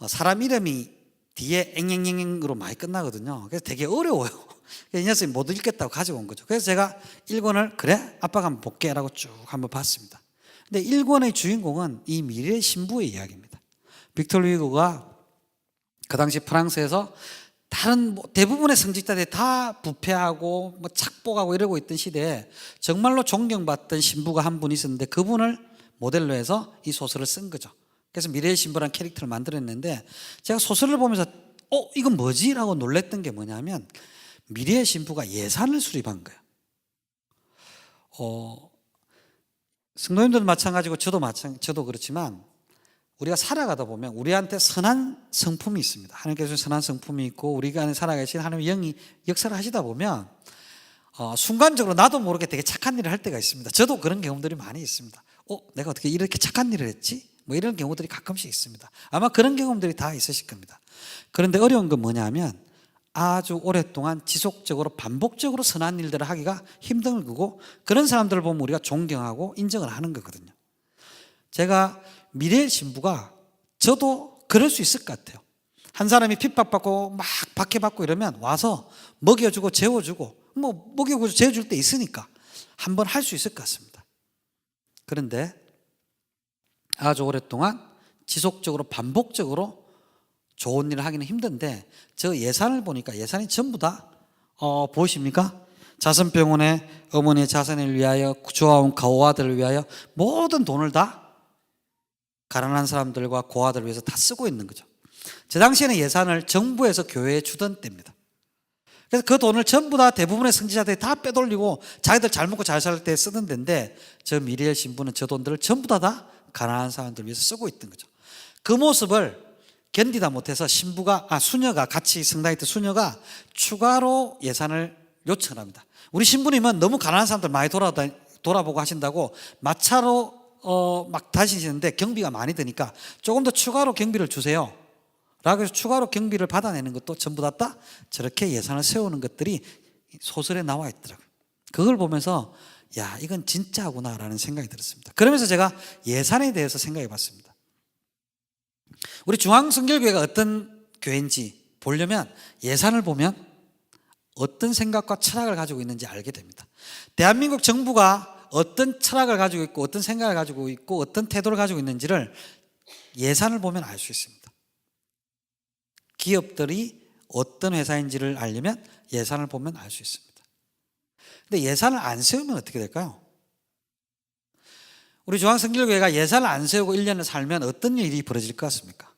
A: 사람 이름이 뒤에 앵앵앵앵으로 많이 끝나거든요. 그래서 되게 어려워요. 이 녀석이 못 읽겠다고 가지고 온 거죠. 그래서 제가 1권을 그래? 아빠가 한번 볼게 라고 쭉 한번 봤습니다. 근데 1권의 주인공은 이 미래의 신부의 이야기입니다. 빅터 루이고가 그 당시 프랑스에서 다른 대부분의 성직자들이 다 부패하고 착복하고 이러고 있던 시대에 정말로 존경받던 신부가 한 분 있었는데 그분을 모델로 해서 이 소설을 쓴 거죠. 그래서 미래의 신부라는 캐릭터를 만들었는데 제가 소설을 보면서 이건 뭐지? 라고 놀랬던 게 뭐냐면 미래의 신부가 예산을 수립한 거예요. 성도님들도 마찬가지고 저도 그렇지만 우리가 살아가다 보면 우리한테 선한 성품이 있습니다. 하나님께서 선한 성품이 있고 우리가 안에 살아계신 하나님의 영이 역사를 하시다 보면 순간적으로 나도 모르게 되게 착한 일을 할 때가 있습니다. 저도 그런 경험들이 많이 있습니다. 내가 어떻게 이렇게 착한 일을 했지? 뭐 이런 경우들이 가끔씩 있습니다. 아마 그런 경험들이 다 있으실 겁니다. 그런데 어려운 건 뭐냐면 아주 오랫동안 지속적으로 반복적으로 선한 일들을 하기가 힘든 거고, 그런 사람들을 보면 우리가 존경하고 인정을 하는 거거든요. 제가 미래의 신부가 저도 그럴 수 있을 것 같아요. 한 사람이 핍박받고 막 박해받고 이러면 와서 먹여주고 재워주고 뭐 먹여주고 재워줄 때 있으니까 한번 할 수 있을 것 같습니다. 그런데 아주 오랫동안 지속적으로 반복적으로 좋은 일을 하기는 힘든데 저 예산을 보니까 예산이 전부 다 보이십니까? 자선병원에 어머니의 자선을 위하여 구조아온 고아들을 위하여 모든 돈을 다 가난한 사람들과 고아들을 위해서 다 쓰고 있는 거죠. 제 당시에는 예산을 정부에서 교회에 주던 때입니다. 그래서 그 돈을 전부 다 대부분의 성지자들이 다 빼돌리고 자기들 잘 먹고 잘 살 때 쓰던 데인데 저 미래의 신부는 저 돈들을 전부 다 가난한 사람들을 위해서 쓰고 있던 거죠. 그 모습을 견디다 못해서 수녀가 같이 성당에 있던 수녀가 추가로 예산을 요청을 합니다. 우리 신부님은 너무 가난한 사람들 많이 돌아보고 하신다고 마차로 막 다니시는데 경비가 많이 드니까 조금 더 추가로 경비를 주세요 라고 해서 추가로 경비를 받아내는 것도 전부 다 저렇게 예산을 세우는 것들이 소설에 나와 있더라고요. 그걸 보면서 야, 이건 진짜구나라는 생각이 들었습니다. 그러면서 제가 예산에 대해서 생각해 봤습니다. 우리 중앙성결교회가 어떤 교회인지 보려면 예산을 보면 어떤 생각과 철학을 가지고 있는지 알게 됩니다. 대한민국 정부가 어떤 철학을 가지고 있고 어떤 생각을 가지고 있고 어떤 태도를 가지고 있는지를 예산을 보면 알 수 있습니다. 기업들이 어떤 회사인지를 알려면 예산을 보면 알 수 있습니다. 근데 예산을 안 세우면 어떻게 될까요? 우리 중앙성결교회가 예산을 안 세우고 1년을 살면 어떤 일이 벌어질 것 같습니까?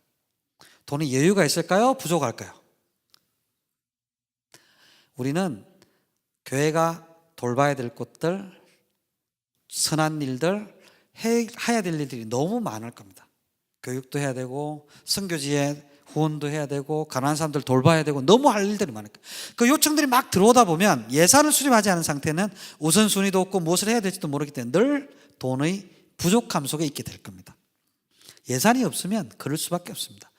A: 돈이 여유가 있을까요? 부족할까요? 우리는 교회가 돌봐야 될 것들, 선한 일들, 해야 될 일들이 너무 많을 겁니다. 교육도 해야 되고 선교지에 후원도 해야 되고 가난한 사람들 돌봐야 되고 너무 할 일들이 많을 거예요. 그 요청들이 막 들어오다 보면 예산을 수립하지 않은 상태는 우선순위도 없고 무엇을 해야 될지도 모르기 때문에 늘 돈의 부족함 속에 있게 될 겁니다. 예산이 없으면 그럴 수밖에 없습니다.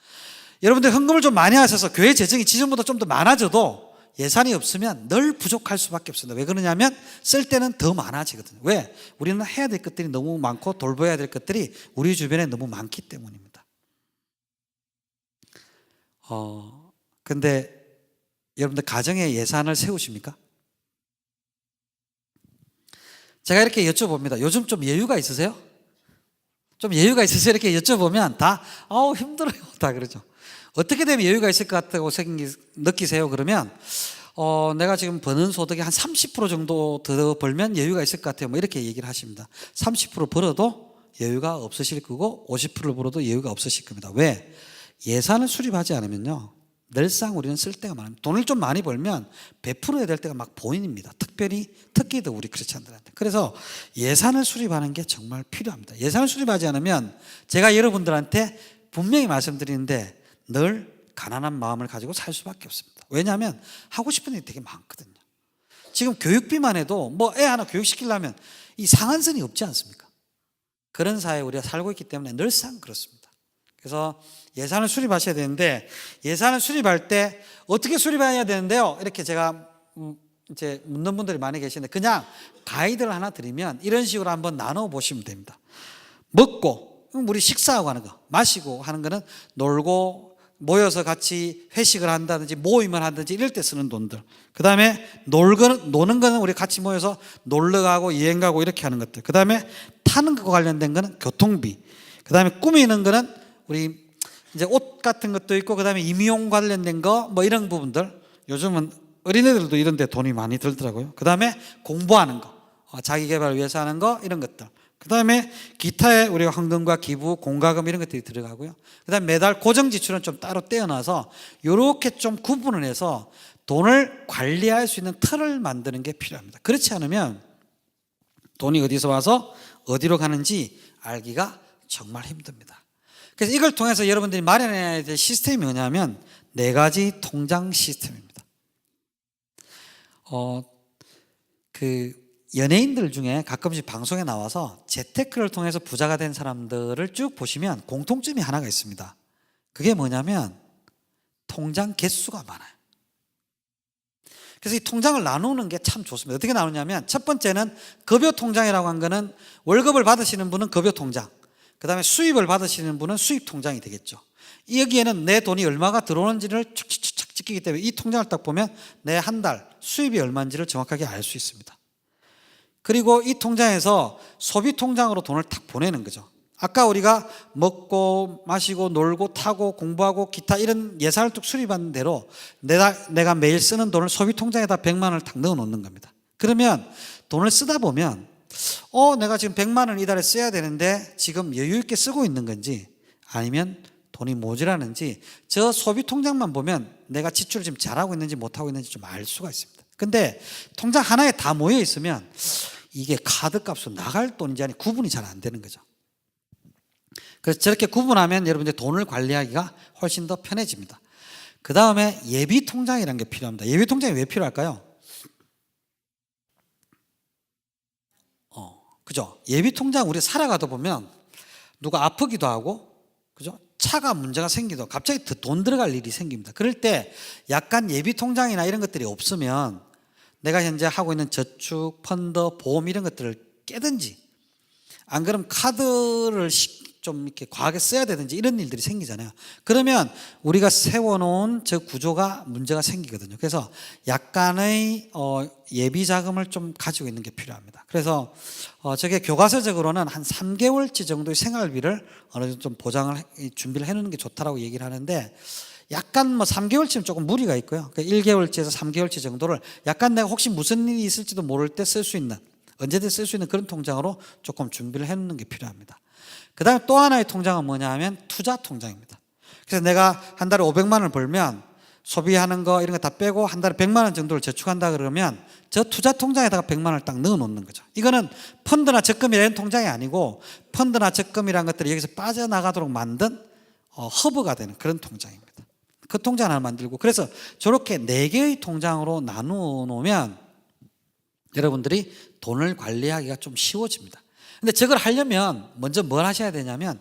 A: 여러분들 헌금을 좀 많이 하셔서 교회 재정이 지금보다 좀 더 많아져도 예산이 없으면 늘 부족할 수밖에 없습니다. 왜 그러냐면 쓸 때는 더 많아지거든요. 왜? 우리는 해야 될 것들이 너무 많고 돌봐야 될 것들이 우리 주변에 너무 많기 때문입니다. 근데 여러분들 가정에 예산을 세우십니까? 제가 이렇게 여쭤봅니다. 요즘 좀 여유가 있으세요? 좀 여유가 있으세요? 이렇게 여쭤보면 다 힘들어요. 다 그러죠. 어떻게 되면 여유가 있을 것 같다고 느끼세요? 그러면 내가 지금 버는 소득이 한 30% 정도 더 벌면 여유가 있을 것 같아요. 뭐 이렇게 얘기를 하십니다. 30% 벌어도 여유가 없으실 거고 50%를 벌어도 여유가 없으실 겁니다. 왜? 예산을 수립하지 않으면요, 늘상 우리는 쓸 때가 많습니다. 돈을 좀 많이 벌면 베풀어야 될 때가 막 보입니다. 특히 더 우리 크리스찬들한테. 그래서 예산을 수립하는 게 정말 필요합니다. 예산을 수립하지 않으면 제가 여러분들한테 분명히 말씀드리는데 늘 가난한 마음을 가지고 살 수밖에 없습니다. 왜냐하면 하고 싶은 일이 되게 많거든요. 지금 교육비만 해도 뭐 애 하나 교육시키려면 이 상한선이 없지 않습니까? 그런 사회에 우리가 살고 있기 때문에 늘상 그렇습니다. 그래서 예산을 수립하셔야 되는데 예산을 수립할 때 어떻게 수립해야 되는데요? 이렇게 제가 이제 묻는 분들이 많이 계시는데 그냥 가이드를 하나 드리면 이런 식으로 한번 나눠 보시면 됩니다. 먹고 우리 식사하고 하는 거, 마시고 하는 거는 놀고 모여서 같이 회식을 한다든지 모임을 한다든지 이럴 때 쓰는 돈들. 그 다음에 노는 거는 우리 같이 모여서 놀러 가고 여행 가고 이렇게 하는 것들. 그 다음에 타는 거 관련된 거는 교통비. 그 다음에 꾸미는 거는 우리 이제 옷 같은 것도 있고 그 다음에 임용 관련된 거 뭐 이런 부분들. 요즘은 어린애들도 이런 데 돈이 많이 들더라고요. 그 다음에 공부하는 거, 자기 개발을 위해서 하는 거 이런 것들. 그 다음에 기타에 우리가 헌금과 기부, 공과금 이런 것들이 들어가고요. 그 다음에 매달 고정 지출은 좀 따로 떼어놔서 이렇게 좀 구분을 해서 돈을 관리할 수 있는 틀을 만드는 게 필요합니다. 그렇지 않으면 돈이 어디서 와서 어디로 가는지 알기가 정말 힘듭니다. 그래서 이걸 통해서 여러분들이 마련해야 될 시스템이 뭐냐면 4가지 통장 시스템입니다. 연예인들 중에 가끔씩 방송에 나와서 재테크를 통해서 부자가 된 사람들을 쭉 보시면 공통점이 하나가 있습니다. 그게 뭐냐면 통장 개수가 많아요. 그래서 이 통장을 나누는 게 참 좋습니다. 어떻게 나누냐면 첫 번째는 급여 통장이라고 한 거는 월급을 받으시는 분은 급여 통장, 그 다음에 수입을 받으시는 분은 수입 통장이 되겠죠. 여기에는 내 돈이 얼마가 들어오는지를 착착착 찍히기 때문에 이 통장을 딱 보면 내 한 달 수입이 얼마인지를 정확하게 알 수 있습니다. 그리고 이 통장에서 소비 통장으로 돈을 탁 보내는 거죠. 아까 우리가 먹고 마시고 놀고 타고 공부하고 기타 이런 예산을 쭉 수립한 대로 내가 매일 쓰는 돈을 소비 통장에다 100만 원을 탁 넣어 놓는 겁니다. 그러면 돈을 쓰다 보면 내가 지금 100만 원 이달에 써야 되는데 지금 여유 있게 쓰고 있는 건지 아니면 돈이 모자라는지 저 소비 통장만 보면 내가 지출을 지금 잘하고 있는지 못하고 있는지 좀 알 수가 있습니다. 근데 통장 하나에 다 모여 있으면 이게 카드값으로 나갈 돈인지 아니 구분이 잘 안 되는 거죠. 그래서 저렇게 구분하면 여러분들 돈을 관리하기가 훨씬 더 편해집니다. 그 다음에 예비 통장이라는 게 필요합니다. 예비 통장이 왜 필요할까요? 그죠? 예비 통장 우리 살아가다 보면 누가 아프기도 하고, 그죠? 차가 문제가 생기도 갑자기 돈 들어갈 일이 생깁니다. 그럴 때 약간 예비 통장이나 이런 것들이 없으면 내가 현재 하고 있는 저축, 펀드, 보험 이런 것들을 깨든지, 안 그러면 카드를 좀 이렇게 과하게 써야 되든지 이런 일들이 생기잖아요. 그러면 우리가 세워놓은 저 구조가 문제가 생기거든요. 그래서 약간의 예비 자금을 좀 가지고 있는 게 필요합니다. 그래서 저게 교과서적으로는 한 3개월치 정도의 생활비를 어느 정도 좀 준비를 해놓는 게 좋다라고 얘기를 하는데, 약간 3개월치는 조금 무리가 있고요. 그러니까 1개월치에서 3개월치 정도를 약간 내가 혹시 무슨 일이 있을지도 모를 때 쓸 수 있는, 언제든 쓸 수 있는 그런 통장으로 조금 준비를 해놓는 게 필요합니다. 그 다음에 또 하나의 통장은 뭐냐 하면 투자 통장입니다. 그래서 내가 한 달에 500만 원을 벌면 소비하는 거 이런 거 다 빼고 한 달에 100만 원 정도를 저축한다 그러면 저 투자 통장에다가 100만 원을 딱 넣어 놓는 거죠. 이거는 펀드나 적금이라는 통장이 아니고, 펀드나 적금이라는 것들이 여기서 빠져나가도록 만든 허브가 되는 그런 통장입니다. 그 통장 하나 만들고, 그래서 저렇게 4개의 통장으로 나누어 놓으면 여러분들이 돈을 관리하기가 좀 쉬워집니다. 근데 저걸 하려면 먼저 뭘 하셔야 되냐면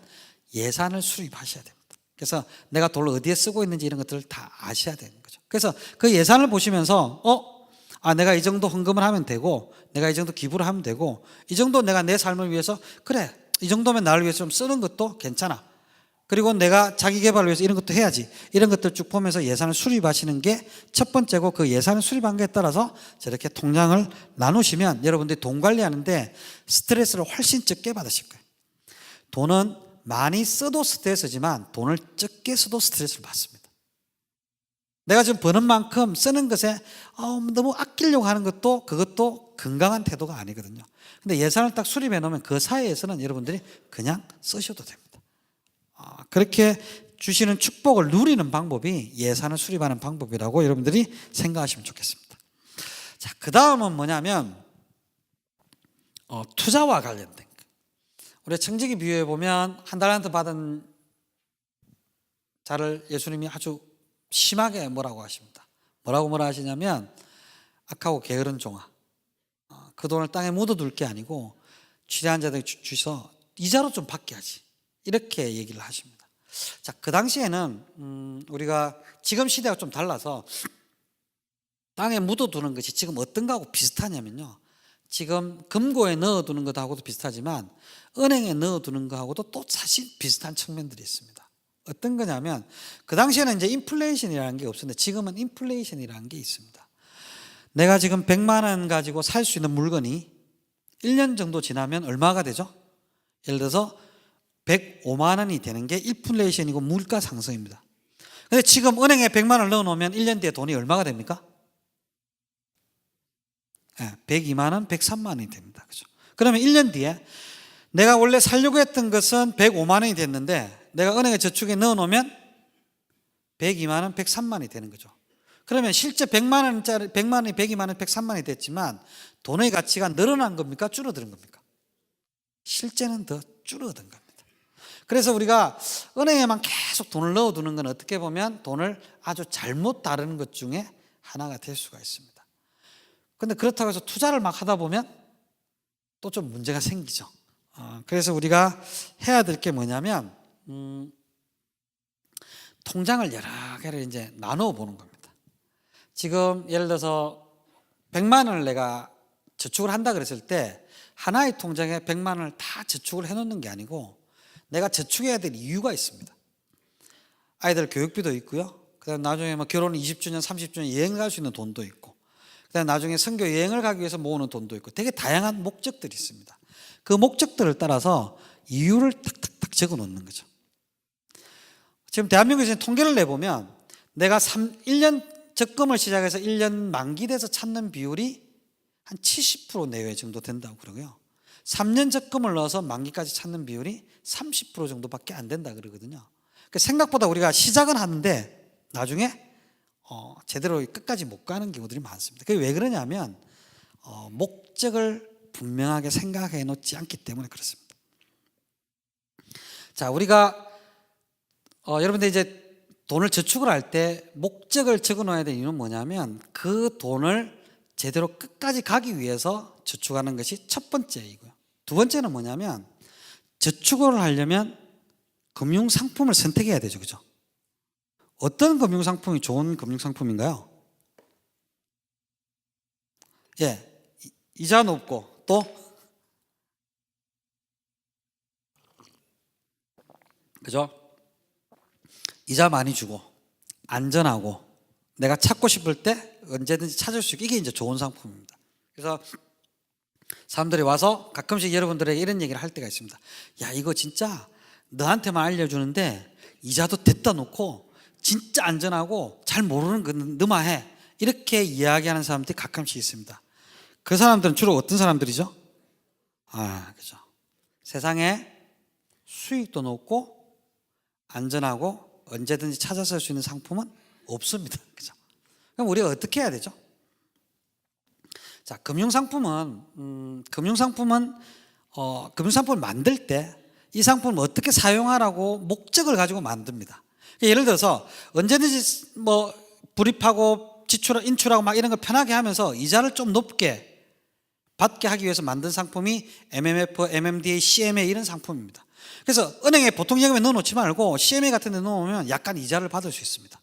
A: 예산을 수립하셔야 됩니다. 그래서 내가 돈을 어디에 쓰고 있는지 이런 것들을 다 아셔야 되는 거죠. 그래서 그 예산을 보시면서 내가 이 정도 헌금을 하면 되고, 내가 이 정도 기부를 하면 되고, 이 정도 내가 내 삶을 위해서, 그래 이 정도면 나를 위해서 좀 쓰는 것도 괜찮아, 그리고 내가 자기 개발을 위해서 이런 것도 해야지, 이런 것들 쭉 보면서 예산을 수립하시는 게 첫 번째고, 그 예산을 수립한 것에 따라서 저렇게 통장을 나누시면 여러분들이 돈 관리하는데 스트레스를 훨씬 적게 받으실 거예요. 돈은 많이 써도 스트레스지만 돈을 적게 써도 스트레스를 받습니다. 내가 지금 버는 만큼 쓰는 것에 너무 아끼려고 하는 것도, 그것도 건강한 태도가 아니거든요. 근데 예산을 딱 수립해 놓으면 그 사이에서는 여러분들이 그냥 쓰셔도 됩니다. 그렇게 주시는 축복을 누리는 방법이 예산을 수립하는 방법이라고 여러분들이 생각하시면 좋겠습니다. 자, 그 다음은 뭐냐면 투자와 관련된 거. 우리 청지기 비유해 보면 한 달란트 받은 자를 예수님이 아주 심하게 뭐라고 하십니다. 뭐라 하시냐면 악하고 게으른 종아, 그 돈을 땅에 묻어둘 게 아니고 취한 자들에게 주셔서 이자로 좀 받게 하지, 이렇게 얘기를 하십니다. 자, 그 당시에는 우리가 지금 시대가 좀 달라서 땅에 묻어두는 것이 지금 어떤 거하고 비슷하냐면요, 지금 금고에 넣어두는 것하고도 비슷하지만 은행에 넣어두는 것하고도 또 사실 비슷한 측면들이 있습니다. 어떤 거냐면, 그 당시에는 이제 인플레이션이라는 게 없었는데 지금은 인플레이션이라는 게 있습니다. 내가 지금 100만 원 가지고 살 수 있는 물건이 1년 정도 지나면 얼마가 되죠? 예를 들어서 105만 원이 되는 게 인플레이션이고 물가 상승입니다. 근데 지금 은행에 100만 원을 넣어놓으면 1년 뒤에 돈이 얼마가 됩니까? 102만 원, 103만 원이 됩니다. 그죠? 그러면 1년 뒤에 내가 원래 살려고 했던 것은 105만 원이 됐는데 내가 은행에 저축에 넣어놓으면 102만 원, 103만 원이 되는 거죠. 그러면 실제 100만 원짜리 100만 원이 102만 원, 103만 원이 됐지만 돈의 가치가 늘어난 겁니까? 줄어든 겁니까? 실제는 더 줄어든 겁니다. 그래서 우리가 은행에만 계속 돈을 넣어두는 건 어떻게 보면 돈을 아주 잘못 다루는 것 중에 하나가 될 수가 있습니다. 그런데 그렇다고 해서 투자를 막 하다 보면 또 좀 문제가 생기죠. 그래서 우리가 해야 될 게 뭐냐면 통장을 여러 개를 이제 나누어 보는 겁니다. 지금 예를 들어서 100만 원을 내가 저축을 한다 그랬을 때 하나의 통장에 100만 원을 다 저축을 해놓는 게 아니고 내가 저축해야 될 이유가 있습니다. 아이들 교육비도 있고요. 그다음 나중에 결혼 20주년, 30주년 여행 갈 수 있는 돈도 있고, 그다음 나중에 선교 여행을 가기 위해서 모으는 돈도 있고, 되게 다양한 목적들이 있습니다. 그 목적들을 따라서 이유를 탁탁탁 적어 놓는 거죠. 지금 대한민국에서 통계를 내보면 내가 1년 적금을 시작해서 1년 만기돼서 찾는 비율이 한 70% 내외 정도 된다고 그러고요. 3년 적금을 넣어서 만기까지 찾는 비율이 30% 정도밖에 안 된다 그러거든요. 생각보다 우리가 시작은 하는데 나중에 제대로 끝까지 못 가는 경우들이 많습니다. 그게 왜 그러냐면 목적을 분명하게 생각해 놓지 않기 때문에 그렇습니다. 자, 우리가 여러분들 이제 돈을 저축을 할 때 목적을 적어 놓아야 되는 이유는 뭐냐면 그 돈을 제대로 끝까지 가기 위해서 저축하는 것이 첫 번째이고요. 두 번째는 뭐냐면 저축을 하려면 금융상품을 선택해야 되죠. 그죠? 어떤 금융상품이 좋은 금융상품인가요? 예, 이자 높고 또 그죠? 이자 많이 주고 안전하고 내가 찾고 싶을 때 언제든지 찾을 수 있게 이게 이제 좋은 상품입니다. 그래서 사람들이 와서 가끔씩 여러분들에게 이런 얘기를 할 때가 있습니다. 야, 이거 진짜 너한테만 알려주는데 이자도 됐다 놓고 진짜 안전하고 잘 모르는 거 너만 해. 이렇게 이야기하는 사람들이 가끔씩 있습니다. 그 사람들은 주로 어떤 사람들이죠? 그죠. 세상에 수익도 높고 안전하고 언제든지 찾아서 할 수 있는 상품은 없습니다. 그죠? 그럼 우리가 어떻게 해야 되죠? 자, 금융상품은 금융상품을 만들 때 이 상품을 어떻게 사용하라고 목적을 가지고 만듭니다. 예를 들어서 언제든지 뭐 불입하고 인출하고 막 이런 걸 편하게 하면서 이자를 좀 높게 받게 하기 위해서 만든 상품이 MMF, MMDA, CMA 이런 상품입니다. 그래서 은행에 보통 예금에 넣어놓지 말고 CMA 같은 데 넣어놓으면 약간 이자를 받을 수 있습니다.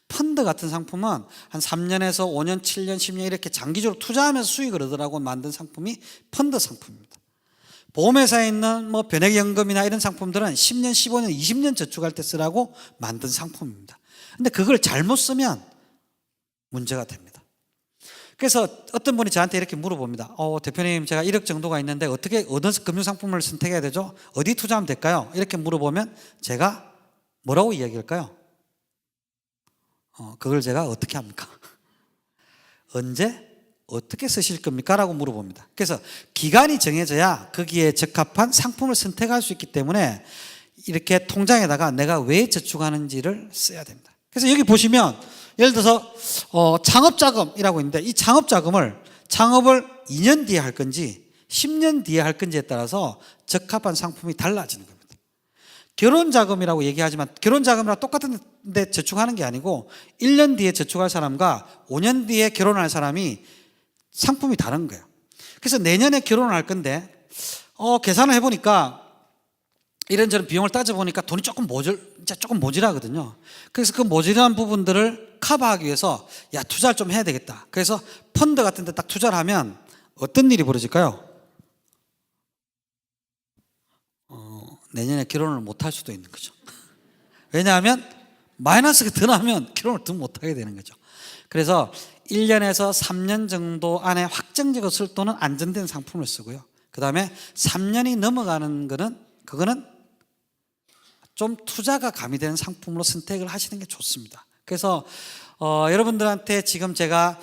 A: 펀드 같은 상품은 한 3년에서 5년, 7년, 10년 이렇게 장기적으로 투자하면서 수익을 얻으라고 만든 상품이 펀드 상품입니다. 보험회사에 있는 뭐 변액연금이나 이런 상품들은 10년, 15년, 20년 저축할 때 쓰라고 만든 상품입니다. 근데 그걸 잘못 쓰면 문제가 됩니다. 그래서 어떤 분이 저한테 이렇게 물어봅니다. 대표님, 제가 1억 정도가 있는데 어떻게 어느 금융상품을 선택해야 되죠? 어디 투자하면 될까요? 이렇게 물어보면 제가 뭐라고 이야기할까요? 그걸 제가 어떻게 합니까? 언제 어떻게 쓰실 겁니까? 라고 물어봅니다. 그래서 기간이 정해져야 거기에 적합한 상품을 선택할 수 있기 때문에 이렇게 통장에다가 내가 왜 저축하는지를 써야 됩니다. 그래서 여기 보시면 예를 들어서 창업자금이라고 있는데 이 창업을 2년 뒤에 할 건지 10년 뒤에 할 건지에 따라서 적합한 상품이 달라지는 겁니다. 결혼자금이라고 얘기하지만 결혼자금이랑 똑같은 데 저축하는 게 아니고 1년 뒤에 저축할 사람과 5년 뒤에 결혼할 사람이 상품이 다른 거예요. 그래서 내년에 결혼을 할 건데 계산을 해보니까 이런저런 비용을 따져보니까 돈이 조금 모자라거든요. 그래서 그 모자란 부분들을 커버하기 위해서 투자를 좀 해야 되겠다. 그래서 펀드 같은 데 딱 투자를 하면 어떤 일이 벌어질까요? 내년에 결혼을 못 할 수도 있는 거죠. 왜냐하면 마이너스가 더 나면 결혼을 더 못하게 되는 거죠. 그래서 1년에서 3년 정도 안에 확정적으로 쓸 돈은 안전된 상품을 쓰고요. 그 다음에 3년이 넘어가는 그거는 좀 투자가 가미되는 상품으로 선택을 하시는 게 좋습니다. 그래서 여러분들한테 지금 제가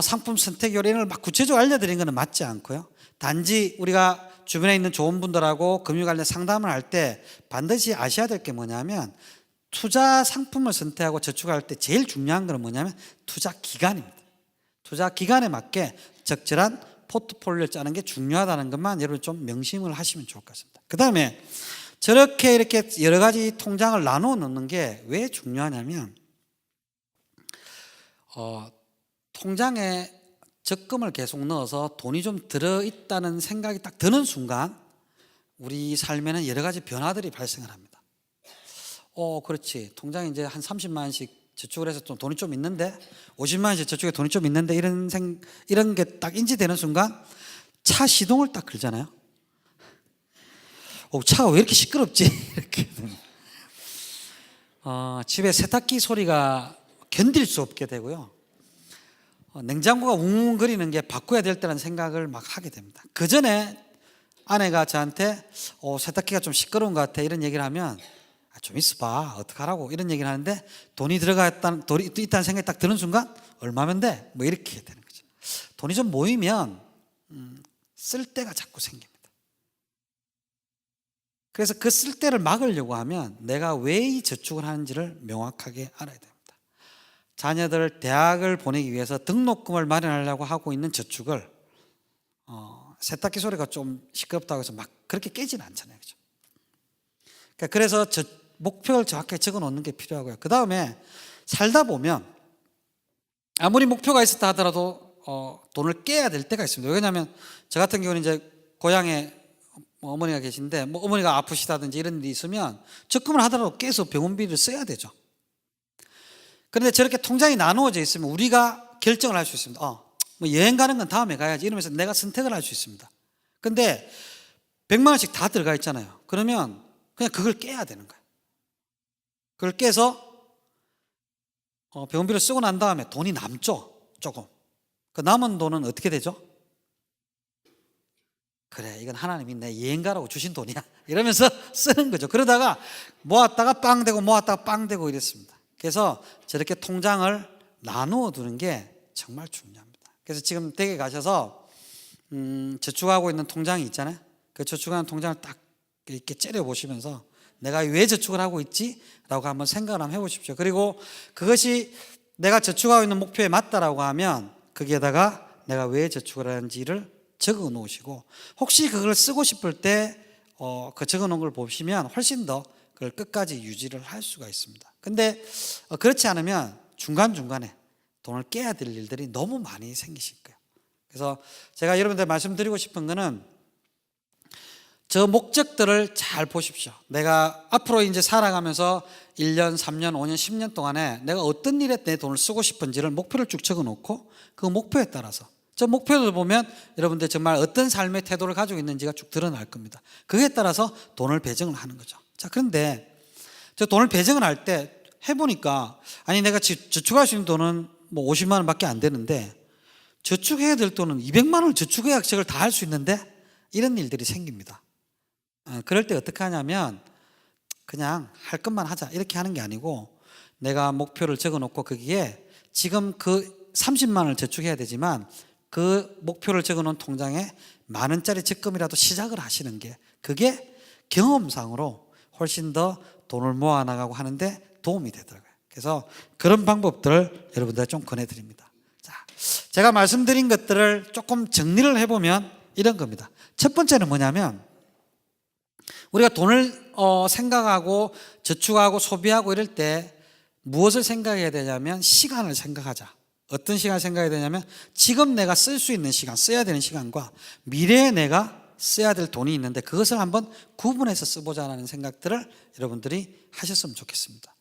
A: 상품 선택 요령을 막 구체적으로 알려드린 것은 맞지 않고요. 단지 우리가 주변에 있는 좋은 분들하고 금융 관련 상담을 할 때 반드시 아셔야 될 게 뭐냐면 투자 상품을 선택하고 저축할 때 제일 중요한 건 뭐냐면 투자 기간입니다. 투자 기간에 맞게 적절한 포트폴리오를 짜는 게 중요하다는 것만 여러분 좀 명심을 하시면 좋을 것 같습니다. 그 다음에 저렇게 이렇게 여러 가지 통장을 나누어 놓는 게 왜 중요하냐면 통장에 적금을 계속 넣어서 돈이 좀 들어있다는 생각이 딱 드는 순간 우리 삶에는 여러 가지 변화들이 발생을 합니다. 그렇지. 통장에 이제 한 30만 원씩 저축을 해서 좀 돈이 좀 있는데 50만 원씩 저축에 돈이 좀 있는데 이런 게 딱 인지되는 순간 차 시동을 딱 걸잖아요. 차가 왜 이렇게 시끄럽지? 이렇게 집에 세탁기 소리가 견딜 수 없게 되고요. 냉장고가 웅웅거리는 게 바꿔야 될 때라는 생각을 막 하게 됩니다. 그 전에 아내가 저한테 세탁기가 좀 시끄러운 것 같아 이런 얘기를 하면 좀 있어봐 어떡하라고 이런 얘기를 하는데 돈이 있다는 생각이 딱 드는 순간 얼마면 돼? 뭐 이렇게 되는 거죠. 돈이 좀 모이면 쓸 데가 자꾸 생깁니다. 그래서 그 쓸 데를 막으려고 하면 내가 왜 이 저축을 하는지를 명확하게 알아야 됩니다. 자녀들 대학을 보내기 위해서 등록금을 마련하려고 하고 있는 저축을 세탁기 소리가 좀 시끄럽다고 해서 막 그렇게 깨지는 않잖아요. 그죠? 그래서 목표를 정확하게 적어 놓는 게 필요하고요. 그 다음에 살다 보면 아무리 목표가 있었다 하더라도 돈을 깨야 될 때가 있습니다. 왜냐하면 저 같은 경우는 이제 고향에 어머니가 계신데 뭐 어머니가 아프시다든지 이런 일이 있으면 적금을 하더라도 깨서 병원비를 써야 되죠. 그런데 저렇게 통장이 나누어져 있으면 우리가 결정을 할 수 있습니다. 뭐 여행 가는 건 다음에 가야지 이러면서 내가 선택을 할 수 있습니다. 근데 100만 원씩 다 들어가 있잖아요. 그러면 그냥 그걸 깨야 되는 거예요. 그걸 깨서 병원비를 쓰고 난 다음에 돈이 남죠. 조금. 그 남은 돈은 어떻게 되죠? 그래, 이건 하나님이 내 여행 가라고 주신 돈이야 이러면서 쓰는 거죠. 그러다가 모았다가 빵 되고 모았다가 빵 되고 이랬습니다. 그래서 저렇게 통장을 나누어 두는 게 정말 중요합니다. 그래서 지금 댁에 가셔서 저축하고 있는 통장이 있잖아요. 그 저축하는 통장을 딱 이렇게 째려 보시면서 내가 왜 저축을 하고 있지? 라고 한번 생각을 한번 해보십시오. 그리고 그것이 내가 저축하고 있는 목표에 맞다라고 하면 거기에다가 내가 왜 저축을 하는지를 적어 놓으시고, 혹시 그걸 쓰고 싶을 때 그 적어 놓은 걸 보시면 훨씬 더 그걸 끝까지 유지를 할 수가 있습니다. 근데 그렇지 않으면 중간중간에 돈을 깨야 될 일들이 너무 많이 생기실 거예요. 그래서 제가 여러분들 말씀드리고 싶은 거는 저 목적들을 잘 보십시오. 내가 앞으로 이제 살아가면서 1년, 3년, 5년, 10년 동안에 내가 어떤 일에 내 돈을 쓰고 싶은지를 목표를 쭉 적어 놓고 그 목표에 따라서 저 목표를 보면 여러분들 정말 어떤 삶의 태도를 가지고 있는지가 쭉 드러날 겁니다. 그에 따라서 돈을 배정을 하는 거죠. 자, 그런데 저 돈을 배정을 할 때 해보니까 아니 내가 저축할 수 있는 돈은 뭐 50만 원밖에 안 되는데 저축해야 될 돈은 200만 원을 저축해야 저걸 다 할 수 있는데 이런 일들이 생깁니다. 그럴 때 어떻게 하냐면 그냥 할 것만 하자 이렇게 하는 게 아니고 내가 목표를 적어놓고 거기에 지금 그 30만 원을 저축해야 되지만 그 목표를 적어놓은 통장에 만 원짜리 적금이라도 시작을 하시는 게 그게 경험상으로 훨씬 더 돈을 모아나가고 하는데 도움이 되더라고요. 그래서 그런 방법들을 여러분들 좀 권해드립니다. 자, 제가 말씀드린 것들을 조금 정리를 해보면 이런 겁니다. 첫 번째는 뭐냐면 우리가 돈을 생각하고 저축하고 소비하고 이럴 때 무엇을 생각해야 되냐면 시간을 생각하자. 어떤 시간을 생각해야 되냐면 지금 내가 쓸 수 있는 시간, 써야 되는 시간과 미래에 내가 써야 될 돈이 있는데 그것을 한번 구분해서 써보자라는 생각들을 여러분들이 하셨으면 좋겠습니다.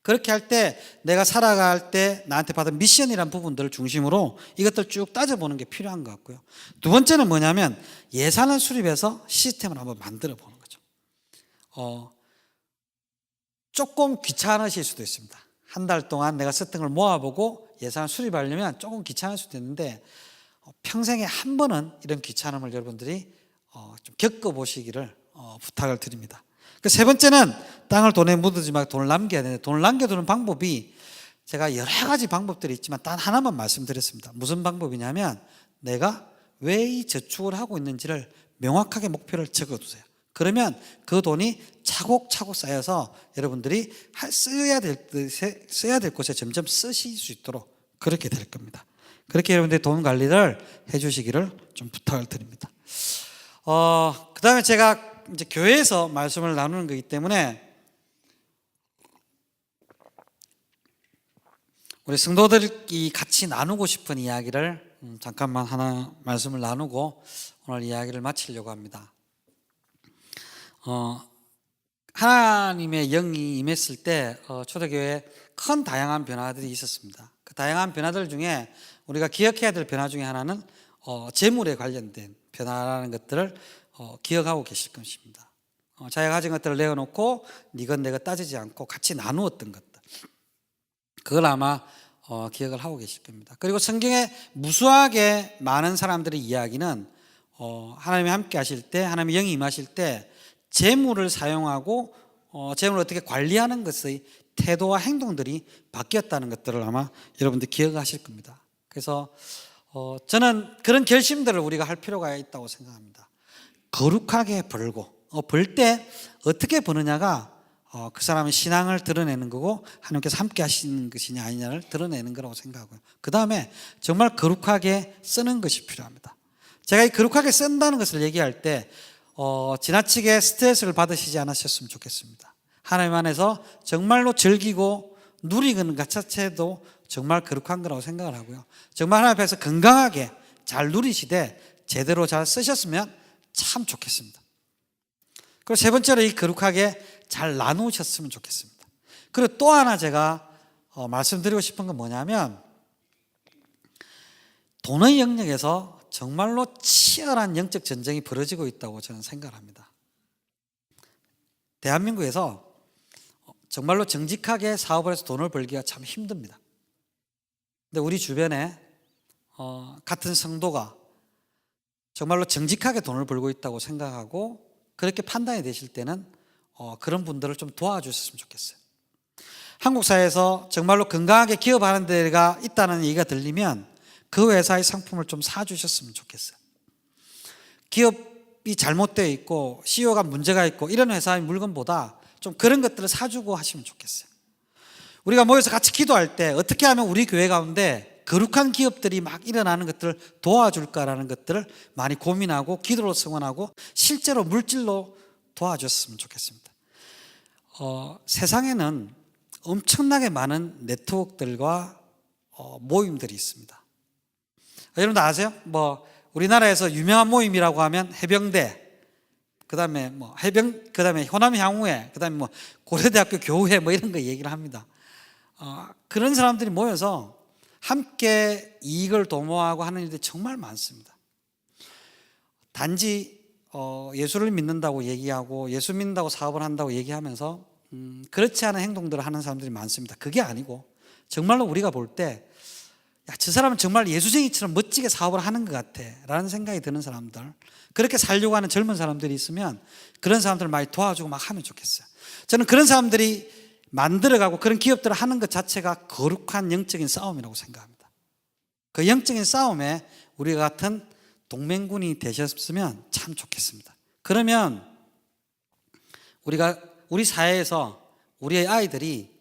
A: 그렇게 할 때 내가 살아갈 때 나한테 받은 미션이라는 부분들을 중심으로 이것들 쭉 따져보는 게 필요한 것 같고요. 두 번째는 뭐냐면 예산을 수립해서 시스템을 한번 만들어 보는 거죠. 조금 귀찮으실 수도 있습니다. 한 달 동안 내가 썼던 걸 모아보고 예산을 수립하려면 조금 귀찮을 수도 있는데 평생에 한 번은 이런 귀찮음을 여러분들이 좀 겪어보시기를 부탁을 드립니다. 그 세 번째는 땅을 돈에 묻지 말고 돈을 남겨야 되는데 돈을 남겨두는 방법이 제가 여러 가지 방법들이 있지만 단 하나만 말씀드렸습니다. 무슨 방법이냐면 내가 왜 이 저축을 하고 있는지를 명확하게 목표를 적어두세요. 그러면 그 돈이 차곡차곡 쌓여서 여러분들이 써야 될 곳에 점점 쓰실 수 있도록 그렇게 될 겁니다. 그렇게 여러분들이 돈 관리를 해주시기를 좀 부탁을 드립니다. 그 다음에 제가 이제 교회에서 말씀을 나누는 거기 때문에 우리 성도들이 같이 나누고 싶은 이야기를 잠깐만 하나 말씀을 나누고 오늘 이야기를 마치려고 합니다. 하나님의 영이 임했을 때 초대교회에 큰 다양한 변화들이 있었습니다. 그 다양한 변화들 중에 우리가 기억해야 될 변화 중에 하나는 재물에 관련된 변화라는 것들을 기억하고 계실 것입니다. 자기가 가진 것들을 내어놓고 네건 내가 따지지 않고 같이 나누었던 것들, 그걸 아마 기억을 하고 계실 겁니다. 그리고 성경에 무수하게 많은 사람들의 이야기는 하나님이 함께 하실 때, 하나님의 영이 임하실 때 재물을 사용하고 재물을 어떻게 관리하는 것의 태도와 행동들이 바뀌었다는 것들을 아마 여러분들 기억하실 겁니다. 그래서 저는 그런 결심들을 우리가 할 필요가 있다고 생각합니다. 거룩하게 벌고 벌 때 어떻게 버느냐가 그 사람의 신앙을 드러내는 거고 하나님께서 함께 하시는 것이냐 아니냐를 드러내는 거라고 생각하고요. 그 다음에 정말 거룩하게 쓰는 것이 필요합니다. 제가 이 거룩하게 쓴다는 것을 얘기할 때 지나치게 스트레스를 받으시지 않으셨으면 좋겠습니다. 하나님 안에서 정말로 즐기고 누리는 것 자체도 정말 거룩한 거라고 생각을 하고요. 정말 하나님 앞에서 건강하게 잘 누리시되 제대로 잘 쓰셨으면 참 좋겠습니다. 그리고 세 번째로 이 거룩하게 잘 나누셨으면 좋겠습니다. 그리고 또 하나 제가 말씀드리고 싶은 건 뭐냐면 돈의 영역에서 정말로 치열한 영적 전쟁이 벌어지고 있다고 저는 생각합니다. 대한민국에서 정말로 정직하게 사업을 해서 돈을 벌기가 참 힘듭니다. 근데 우리 주변에 같은 성도가 정말로 정직하게 돈을 벌고 있다고 생각하고 그렇게 판단이 되실 때는 그런 분들을 좀 도와주셨으면 좋겠어요. 한국 사회에서 정말로 건강하게 기업하는 데가 있다는 얘기가 들리면 그 회사의 상품을 좀 사주셨으면 좋겠어요. 기업이 잘못되어 있고 CEO가 문제가 있고 이런 회사의 물건보다 좀 그런 것들을 사주고 하시면 좋겠어요. 우리가 모여서 같이 기도할 때 어떻게 하면 우리 교회 가운데 거룩한 기업들이 막 일어나는 것들을 도와줄까라는 것들을 많이 고민하고 기도로 성원하고 실제로 물질로 도와줬으면 좋겠습니다. 세상에는 엄청나게 많은 네트워크들과 모임들이 있습니다. 여러분들 아세요? 우리나라에서 유명한 모임이라고 하면 해병대, 그다음에 그다음에 호남향후회, 그다음에 고려대학교 교우회 이런 거 얘기를 합니다. 그런 사람들이 모여서 함께 이익을 도모하고 하는 일들이 정말 많습니다. 단지 예수를 믿는다고 얘기하고 예수 믿는다고 사업을 한다고 얘기하면서 그렇지 않은 행동들을 하는 사람들이 많습니다. 그게 아니고 정말로 우리가 볼 때 저 사람은 정말 예수쟁이처럼 멋지게 사업을 하는 것 같아 라는 생각이 드는 사람들, 그렇게 살려고 하는 젊은 사람들이 있으면 그런 사람들을 많이 도와주고 막 하면 좋겠어요. 저는 그런 사람들이 만들어가고 그런 기업들을 하는 것 자체가 거룩한 영적인 싸움이라고 생각합니다. 그 영적인 싸움에 우리 같은 동맹군이 되셨으면 참 좋겠습니다. 그러면 우리 사회에서 우리의 아이들이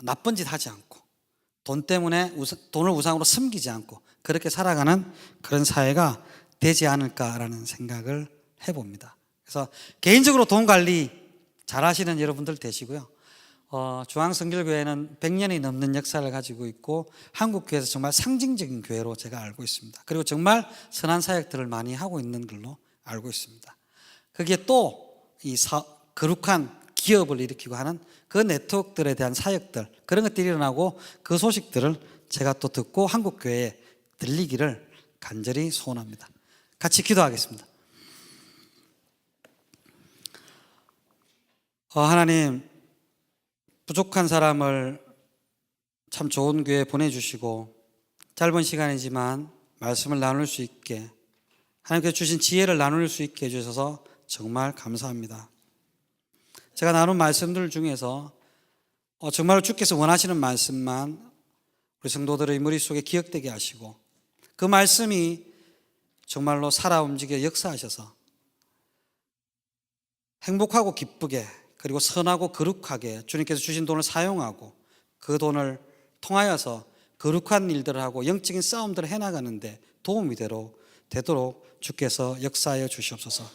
A: 나쁜 짓 하지 않고 돈 때문에 돈을 우상으로 섬기지 않고 그렇게 살아가는 그런 사회가 되지 않을까라는 생각을 해봅니다. 그래서 개인적으로 돈 관리 잘 하시는 여러분들 되시고요. 중앙성결교회는 100년이 넘는 역사를 가지고 있고 한국교회에서 정말 상징적인 교회로 제가 알고 있습니다. 그리고 정말 선한 사역들을 많이 하고 있는 걸로 알고 있습니다. 그게 또 이 거룩한 기업을 일으키고 하는 그 네트워크들에 대한 사역들, 그런 것들이 일어나고 그 소식들을 제가 또 듣고 한국교회에 들리기를 간절히 소원합니다. 같이 기도하겠습니다. 하나님, 부족한 사람을 참 좋은 교회에 보내주시고 짧은 시간이지만 말씀을 나눌 수 있게, 하나님께서 주신 지혜를 나눌 수 있게 해주셔서 정말 감사합니다. 제가 나눈 말씀들 중에서 정말로 주께서 원하시는 말씀만 우리 성도들의 머릿속에 기억되게 하시고 그 말씀이 정말로 살아 움직여 역사하셔서 행복하고 기쁘게, 그리고 선하고 거룩하게 주님께서 주신 돈을 사용하고 그 돈을 통하여서 거룩한 일들을 하고 영적인 싸움들을 해나가는데 도움이 되도록 주께서 역사하여 주시옵소서.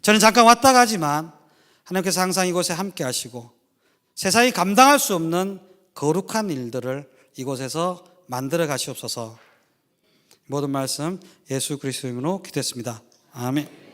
A: 저는 잠깐 왔다 가지만 하나님께서 항상 이곳에 함께 하시고 세상이 감당할 수 없는 거룩한 일들을 이곳에서 만들어 가시옵소서. 모든 말씀 예수 그리스도 이름으로 기도했습니다. 아멘.